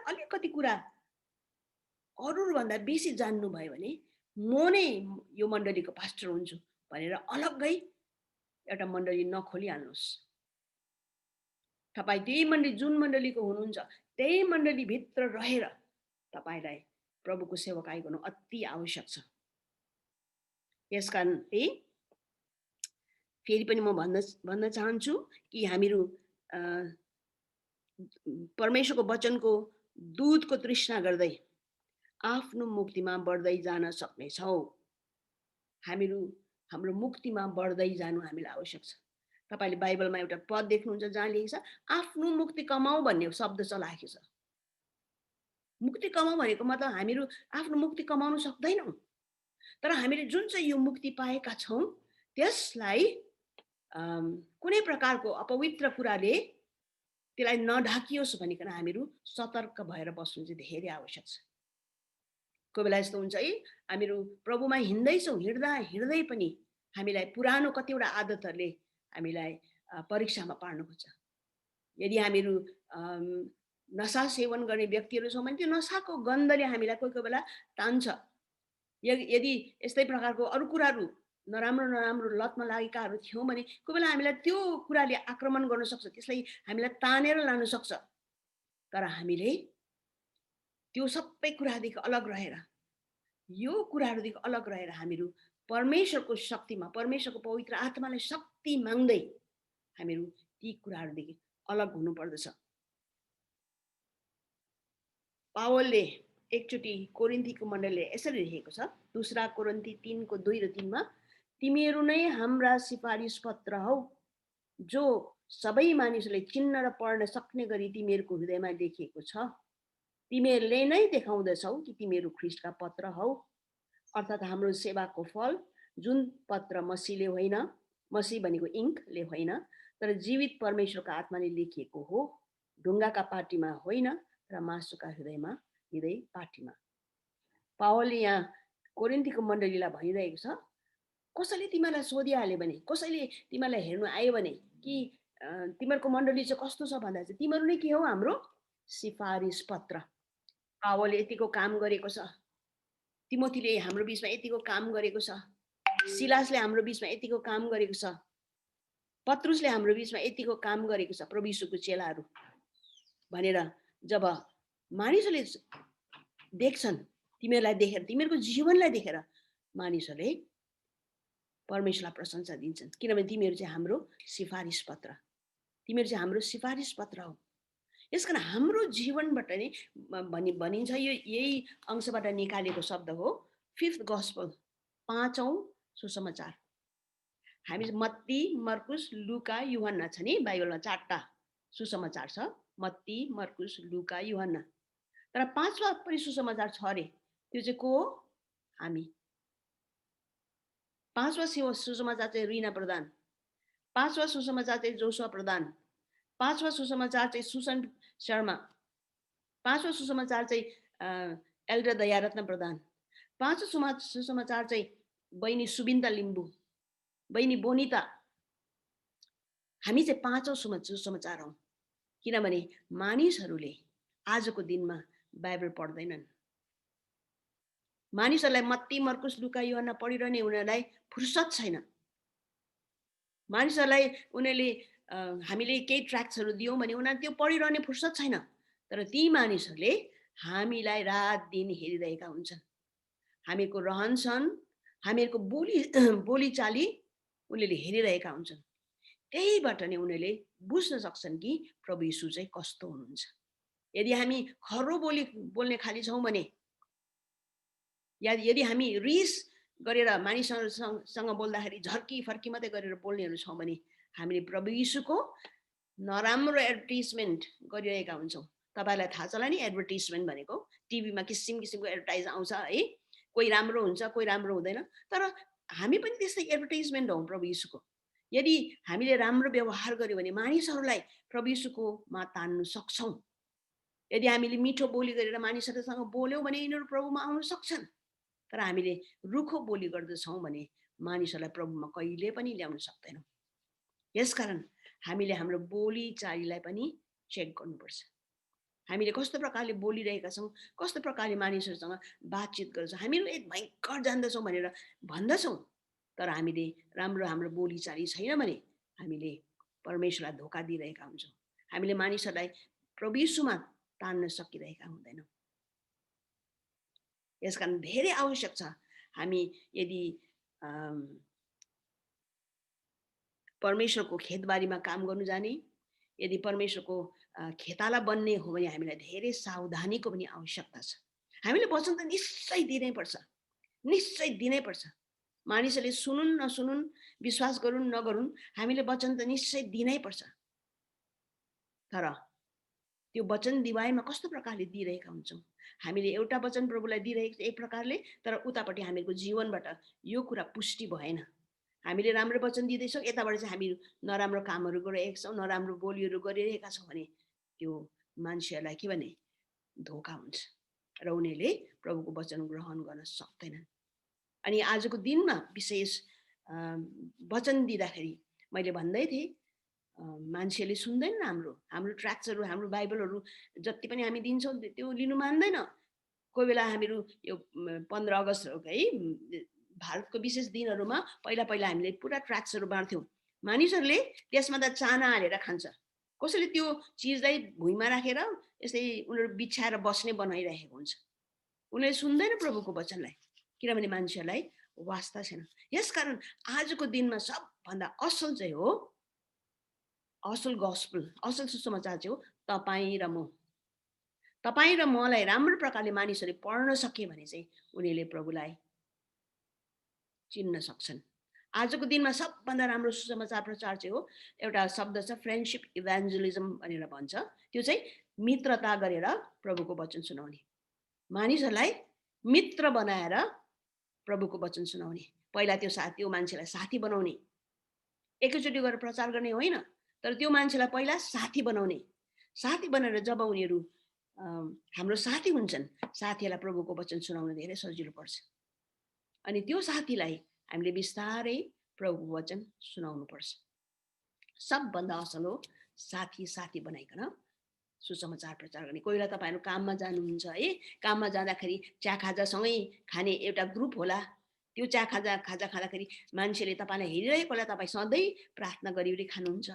Speaker 1: अलिकति कुरा अरूभन्दा बेसी जान्नुभयो भने म नै यो मण्डलीको पास्टर हुन्छु भनेर अलग्गै एउटा मण्डली नखोलिहाल्नुहोस्। तपाईँ त्यही मण्डली जुन मण्डलीको हुनुहुन्छ त्यही मण्डलीभित्र रहेर तपाईँलाई प्रभुको सेवकाई गर्नु अति आवश्यक छ। यसकारण फेरि पनि म भन्न चाहन्छु कि हामीहरू परमेश्वरको वचनको दूधको तृष्णा गर्दै आफ्नो मुक्तिमा बढ्दै जान सक्नेछौँ। हामीहरू हाम्रो मुक्तिमा बढ्दै जानु हामीलाई आवश्यक छ। तपाईँले बाइबलमा एउटा पद देख्नुहुन्छ जहाँ लेखेको छ आफ्नो मुक्ति कमाऊ भन्ने शब्द चलाएको छ। मुक्ति कमाऊ भनेको मतलब हामीहरू आफ्नो मुक्ति कमाउन सक्दैनौँ, तर हामीले जुन चाहिँ यो मुक्ति पाएका छौँ त्यसलाई कुनै प्रकारको अपवित्र कुराले त्यसलाई नढाकियोस् भनिकन हामीहरू सतर्क भएर बस्नु चाहिँ धेरै आवश्यक छ। कोही बेला यस्तो हुन्छ है, हामीहरू प्रभुमा हिँड्दैछौँ, हिँड्दा हिँड्दै पनि हामीलाई पुरानो कतिवटा आदतहरूले हामीलाई परीक्षामा पार्नु खोज्छ। यदि हामीहरू नशा सेवन गर्ने व्यक्तिहरू छौँ भने त्यो नशाको गन्धले हामीलाई कोही कोही बेला तान्छ। यदि यस्तै प्रकारको अरू कुराहरू नराम्रो नराम्रो लतमा लागेकाहरू थियौँ भने कोही बेला हामीलाई त्यो कुराले आक्रमण गर्न सक्छ, त्यसलाई हामीलाई तानेर लान सक्छ। तर हामीले त्यो सबै कुरादेखि अलग रहेर, यो कुराहरूदेखि अलग रहेर हामीहरू परमेश्वरको शक्तिमा, परमेश्वरको पवित्र आत्मालाई शक्ति माग्दै हामीहरू ती कुराहरूदेखि अलग हुनुपर्दछ। पावलले एकचोटि कोरिन्थीको मण्डलीले यसरी लेखेको छ, 2 कोरिन्थी 3:2 र 3 तिमीहरू नै हाम्रा सिफारिस पत्र हौ, जो सबै मानिसहरूले चिन्न र पढ्न सक्ने गरी तिमीहरूको हृदयमा लेखिएको छ। तिमीहरूले नै देखाउँदछौ कि तिमीहरू ख्रीष्टका पत्र हौ, अर्थात् हाम्रो सेवाको फल, जुन पत्र मसीले होइन, मसी भनेको इङ्कले होइन, तर जीवित परमेश्वरको आत्माले लेखिएको हो, ढुङ्गाका पाटीमा होइन र मासुका हृदय पाटीमा। पावलले यहाँ कोरिन्थीको मण्डलीलाई भनिरहेको छ, कसैले तिमीलाई सोधिहाल्यो भने, कसैले तिमीलाई हेर्नु आयो भने कि तिमीहरूको मण्डली चाहिँ कस्तो छ भन्दा चाहिँ तिमीहरू नै के हो, हाम्रो सिफारिस पत्र। पावलले यतिको काम गरेको छ, तिमोथीले हाम्रो बिचमा यतिको काम गरेको छ, सिलासले हाम्रो बिचमा यतिको काम गरेको छ, पत्रुसले हाम्रो बिचमा यतिको काम गरेको छ, प्रभु यीशुको चेलाहरू भनेर जब मानिसहरूले देख्छन्, तिमीहरूलाई देखेर, तिमीहरूको जीवनलाई देखेर मानिसहरूले परमेश्वरलाई प्रशंसा दिन्छन्, किनभने तिमीहरू चाहिँ हाम्रो सिफारिस पत्र, तिमीहरू चाहिँ हाम्रो सिफारिस पत्र हो। यसकारण हाम्रो जीवनबाट नै भनिन्छ, यो यही अंशबाट निकालेको शब्द हो, 5th gospel, 5औं सुसमाचार। हामी मत्ती, मर्कुस, लुका, यूहन्ना छ नि, बाइबलमा 4टा सुसमाचार छ, मत्ती, मर्कुस, लुका, यूहन्ना। तर 5वां पनि सुसमाचार छ अरे, त्यो चाहिँ को हो, हामी। 5वां सुसमाचार चाहिँ रिना प्रधान, 5वां सुसमाचार चाहिँ जोसुवा प्रधान, 5वां सुसमाचार चाहिँ सुसन शर्मा, 5वां सुसमाचार चाहिँ एल्डर दयारत्न प्रधान, 5वां सुसमाचार चाहिँ बहिनी सुबिन्ता लिम्बू, बहिनी बोनिता। हामी चाहिँ 5औं सुसमाचार हौँ, किनभने मानिसहरूले आजको दिनमा बाइबल पढ्दैनन्। मानिसहरूलाई मत्ती, मर्कुस, लुका, यूहन्ना पढिरहने उनीहरूलाई फुर्सद छैन। मानिसहरूलाई उनीहरूले हामीले केही ट्र्याक्ट्सहरू दियौँ भने उनीहरू त्यो पढिरहने फुर्सद छैन, तर ती मानिसहरूले हामीलाई रात दिन हेरिरहेका हुन्छन्। हामीको रहनसहन, हामीहरूको बोलीचाली उनीहरूले हेरिरहेका हुन्छन्। त्यहीबाट नै उनीहरूले बुझ्न सक्छन् कि प्रभु यीशु चाहिँ कस्तो हुनुहुन्छ। यदि हामी खरो बोल्ने खाली छौँ भने, यदि हामी रिस गरेर मानिसहरूसँग बोल्दाखेरि झर्की फर्की मात्रै गरेर बोल्नेहरू छौँ भने हामीले प्रभु यीशुको नराम्रो एडभर्टिजमेन्ट गरिरहेका हुन्छौँ। तपाईँलाई थाहा छ होला नि, एडभर्टिजमेन्ट भनेको टिभीमा किसिम किसिमको एडभर्टाइज आउँछ है, कोही राम्रो हुन्छ, कोही राम्रो हुँदैन, तर हामी पनि त्यस्तै एडभर्टाइजमेन्ट हौँ प्रभु यीशुको। यदि हामीले राम्रो व्यवहार गर्यो भने मानिसहरूलाई प्रभु यीशुकोमा तान्नु सक्छौँ। यदि हामीले मिठो बोली गरेर मानिसहरूसँग बोल्यौँ भने यिनीहरू प्रभुमा आउन सक्छन्, तर हामीले रुखो बोली गर्दछौँ भने मानिसहरूलाई प्रभुमा कहिले पनि ल्याउन सक्दैनौँ। यसकारण हामीले हाम्रो बोली चालीलाई पनि चेक गर्नुपर्छ। हामीले कस्तो प्रकारले बोलिरहेका छौँ, कस्तो प्रकारले मानिसहरूसँग बातचित गर्छौँ, हामीहरू एक भयङ्कर जान्दछौँ भनेर भन्दछौँ, तर हामीले राम्रो हाम्रो बोलीचाली छैन भने हामीले परमेश्वरलाई धोका दिइरहेका हुन्छौँ। हामीले मानिसहरूलाई प्रभु येशूमा तान्न सकिरहेका हुँदैनौँ। यसकारण धेरै आवश्यक छ हामी यदि परमेश्वरको खेतबारीमा काम गर्नु जाने, यदि परमेश्वरको खेताला बन्ने हो भने हामीलाई धेरै सावधानीको पनि आवश्यकता छ। हामीले वचन त निश्चय दिनै पर्छ, निश्चय दिनै पर्छ। मानिसहरूले सुनुन् नसुनुन्, विश्वास गरून् नगरून्, हामीले वचन त निश्चय दिनै पर्छ। तर त्यो वचन दिवाईमा कस्तो प्रकारले दिइरहेका हुन्छौँ? हामीले एउटा वचन प्रभुलाई दिइरहेको एक प्रकारले, तर उतापट्टि हामीहरूको जीवनबाट यो कुरा पुष्टि भएन। हामीले राम्रो वचन दिँदैछौँ, यताबाट चाहिँ हामी नराम्रो कामहरू गरिरहेका छौँ, नराम्रो बोलीहरू गरिरहेका छौँ भने त्यो मान्छेहरूलाई के भने धोका हुन्छ र उनीहरूले प्रभुको वचन ग्रहण गर्न सक्दैनन्। अनि आजको दिनमा विशेष वचन दिँदाखेरि मैले भन्दै थिएँ, मान्छेले सुन्दैन हाम्रो ट्र्याक्सहरू, हाम्रो बाइबलहरू जति पनि हामी दिन्छौँ त्यो लिनु मान्दैन। कोही बेला हामीहरू यो 15 अगस्त है भारतको विशेष दिनहरूमा पहिला हामीले पुरा ट्र्याक्सहरू बाँड्थ्यौँ। मानिसहरूले त्यसमा त चाना हालेर खान्छ, कसैले त्यो चिजलाई भुइँमा राखेर यस्तै उनीहरू बिछाएर बस्ने बनाइरहेको हुन्छ। उनीहरूले सुन्दैन प्रभुको वचनलाई, किनभने मान्छेहरूलाई वास्ता छैन। यसकारण आजको दिनमा सबभन्दा असल चाहिँ हो, असल गस्पल, असल सुसमाचार चाहिँ हो तपाईँ र म। तपाईँ र मलाई राम्रो प्रकारले मानिसहरूले पढ्न सके भने चाहिँ उनीहरूले प्रभुलाई चिन्न सक्छन्। आजको दिनमा सबभन्दा राम्रो सुसमाचार प्रचार चाहिँ हो, एउटा शब्द छ फ्रेन्डशिप इभान्जलिजम भनेर भन्छ। त्यो चाहिँ मित्रता गरेर प्रभुको वचन सुनाउने, मानिसहरूलाई मित्र बनाएर प्रभुको वचन सुनाउने। पहिला त्यो मान्छेलाई साथी बनाउने, एकैचोटि गरेर प्रचार गर्ने होइन, तर त्यो मान्छेलाई पहिला साथी बनाउने। साथी बनाएर जब उनीहरू हाम्रो साथी हुन्छन्, साथीहरूलाई प्रभुको वचन सुनाउन धेरै सजिलो पर्छ। अनि त्यो साथीलाई हामीले बिस्तारै प्रभुको वचन सुनाउनु पर्छ। सबभन्दा असल हो साथी बनाइकन सुसमाचार प्रचार गर्ने। कोही बेला तपाईँहरू काममा जानुहुन्छ है, काममा जाँदाखेरि चिया खाजासँगै खाने एउटा ग्रुप होला। त्यो चिया खाजा खाँदाखेरि मान्छेले तपाईँलाई हेरिरहेको होला, तपाईँ सधैँ प्रार्थना गरिवरी खानुहुन्छ।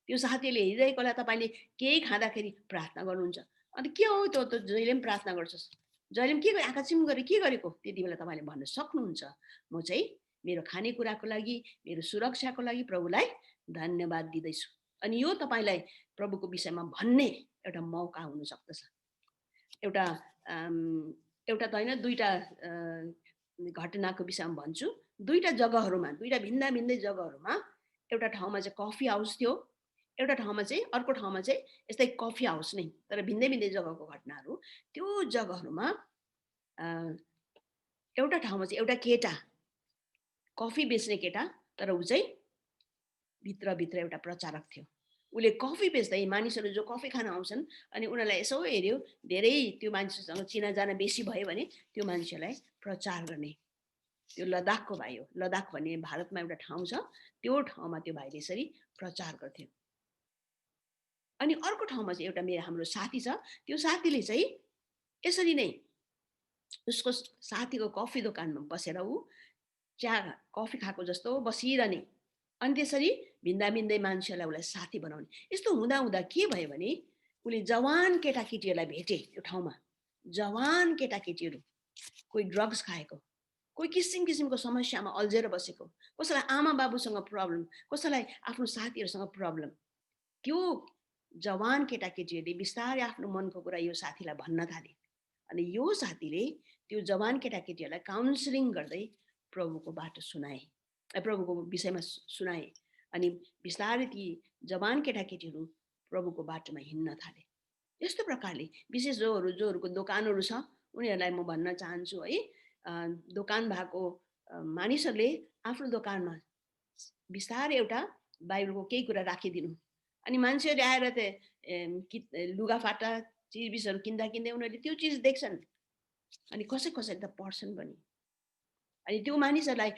Speaker 1: त्यो साथीले हेरिरहेको होला, तपाईँले केही खाँदाखेरि प्रार्थना गर्नुहुन्छ। अन्त के हो त्यो त जहिले पनि प्रार्थना गर्छस्, जहिले पनि के आँखा चिम गरेर के गरेको, त्यति बेला तपाईँले भन्न सक्नुहुन्छ, म चाहिँ मेरो खानेकुराको लागि, मेरो सुरक्षाको लागि प्रभुलाई धन्यवाद दिँदैछु। अनि यो तपाईँलाई प्रभुको विषयमा भन्ने एउटा मौका हुन सक्दछ। एउटा त होइन, दुईवटा घटनाको विषयमा भन्छु। दुईवटा जग्गाहरूमा, दुईवटा भिन्दै जग्गाहरूमा, एउटा ठाउँमा चाहिँ कफी हाउस थियो, एउटा ठाउँमा चाहिँ, अर्को ठाउँमा चाहिँ यस्तै कफी हाउस नै, तर भिन्दै जग्गाको घटनाहरू। त्यो जग्गाहरूमा एउटा ठाउँमा चाहिँ एउटा केटा, कफी बेच्ने केटा, तर ऊ चाहिँ भित्र एउटा प्रचारक थियो। उसले कफी बेच्दै मानिसहरू जो कफी खान आउँछन्, अनि उनीहरूलाई यसो हेऱ्यो, धेरै त्यो मान्छेसँग चिनाजाना बेसी भयो भने त्यो मान्छेलाई प्रचार गर्ने। त्यो लद्दाखको भाइ हो। लद्दाख भन्ने भारतमा एउटा ठाउँ छ, त्यो ठाउँमा त्यो भाइले यसरी प्रचार गर्थ्यो। अनि अर्को ठाउँमा चाहिँ एउटा हाम्रो साथी छ, त्यो साथीले चाहिँ यसरी नै उसको साथीको कफी दोकानमा बसेर ऊ चिया कफी खाएको जस्तो बसिरहने, अनि त्यसरी भिन्दै मान्छेहरूलाई उसलाई साथी बनाउने। यस्तो हुँदा के भयो भने उसले जवान केटाकेटीहरूलाई भेटे त्यो ठाउँमा। जवान केटाकेटीहरू, कोही ड्रग्स खाएको, कोही किसिमको समस्यामा अल्झेर बसेको, कसैलाई आमा बाबुसँग प्रब्लम, कसैलाई आफ्नो साथीहरूसँग प्रब्लम। त्यो जवान केटाकेटीहरूले बिस्तारै आफ्नो मनको कुरा यो साथीलाई भन्न थाले। अनि यो साथीले त्यो जवान केटाकेटीहरूलाई काउन्सिलिङ गर्दै प्रभुको बाटो सुनाए, प्रभुको विषयमा सुनाए। अनि बिस्तारै ती जवान केटाकेटीहरू प्रभुको बाटोमा हिँड्न थाले। यस्तो प्रकारले विशेष जोहरूको दोकानहरू छ, उनीहरूलाई म भन्न चाहन्छु है, दोकान भएको मानिसहरूले आफ्नो दोकानमा बिस्तारै एउटा बाइबलको केही कुरा राखिदिनु। अनि मान्छेहरूले आएर लुगाफाटा चिजबिजहरू किन्दा उनीहरूले त्यो चिज देख्छन्, अनि कसै त पढ्छन् पनि। अनि त्यो मानिसहरूलाई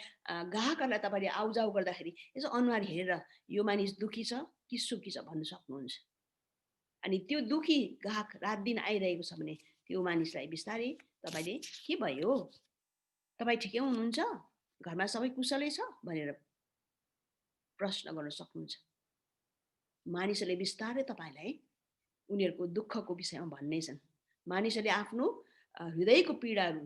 Speaker 1: ग्राहकहरूलाई तपाईँले आउजाउ गर्दाखेरि यसो अनुहार हेरेर यो मानिस दुःखी छ कि सुखी छ भन्नु सक्नुहुन्छ। अनि त्यो दुखी ग्राहक रात दिन आइरहेको छ भने त्यो मानिसलाई बिस्तारै तपाईँले के भयो, तपाईँ ठिकै हुनुहुन्छ, घरमा सबै कुशलै छ भनेर प्रश्न गर्न सक्नुहुन्छ। मानिसहरूले बिस्तारै तपाईँलाई उनीहरूको दुःखको विषयमा भन्नेछन्। मानिसहरूले आफ्नो हृदयको पीडाहरू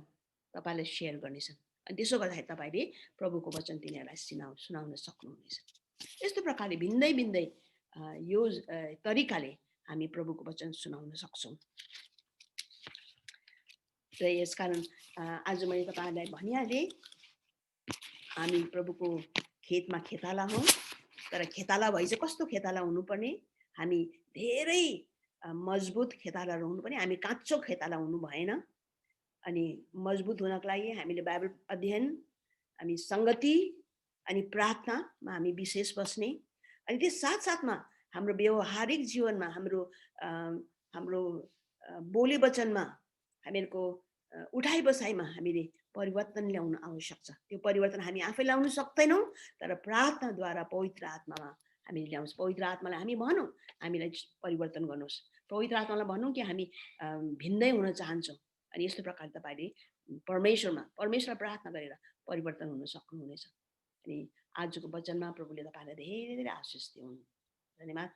Speaker 1: तपाईँलाई सेयर गर्नेछन्। अनि त्यसो गर्दाखेरि तपाईँले प्रभुको वचन तिनीहरूलाई सुनाउन सक्नुहुनेछ। यस्तो प्रकारले भिन्दै भिन्दै यो तरिकाले हामी प्रभुको वचन सुनाउन सक्छौँ। र यसकारण आज मैले तपाईँहरूलाई भनिहालेँ, हामी प्रभुको खेतमा खेताला हौँ। तर खेताला भई चाहिँ कस्तो खेताला हुनुपर्ने, हामी धेरै मजबुत खेतालाहरू हुनुपर्ने, हामी काँचो खेताला हुनु भएन। अनि मजबुत हुनको लागि हामीले बाइबल अध्ययन, हामी सङ्गति अनि प्रार्थनामा हामी विशेष बस्ने, अनि त्यस साथसाथमा हाम्रो व्यवहारिक जीवनमा हाम्रो बोली वचनमा हामीहरूको उठाइ बसाइमा हामीले परिवर्तन ल्याउन आवश्यक छ। त्यो परिवर्तन हामी आफै ल्याउन सक्दैनौँ, तर प्रार्थनाद्वारा पवित्र आत्मामा हामीले ल्याउँछ। पवित्र आत्मालाई हामी भनौँ हामीलाई परिवर्तन गर्नुहोस्, पवित्र आत्मालाई भनौँ कि हामी भिन्दै हुन चाहन्छौँ। अनि यस्तो प्रकारले तपाईँले परमेश्वरलाई प्रार्थना गरेर परिवर्तन हुन सक्नुहुनेछ। अनि आजको वचनमा प्रभुले तपाईँलाई धेरै धेरै आशिष दिउन्। धन्यवाद।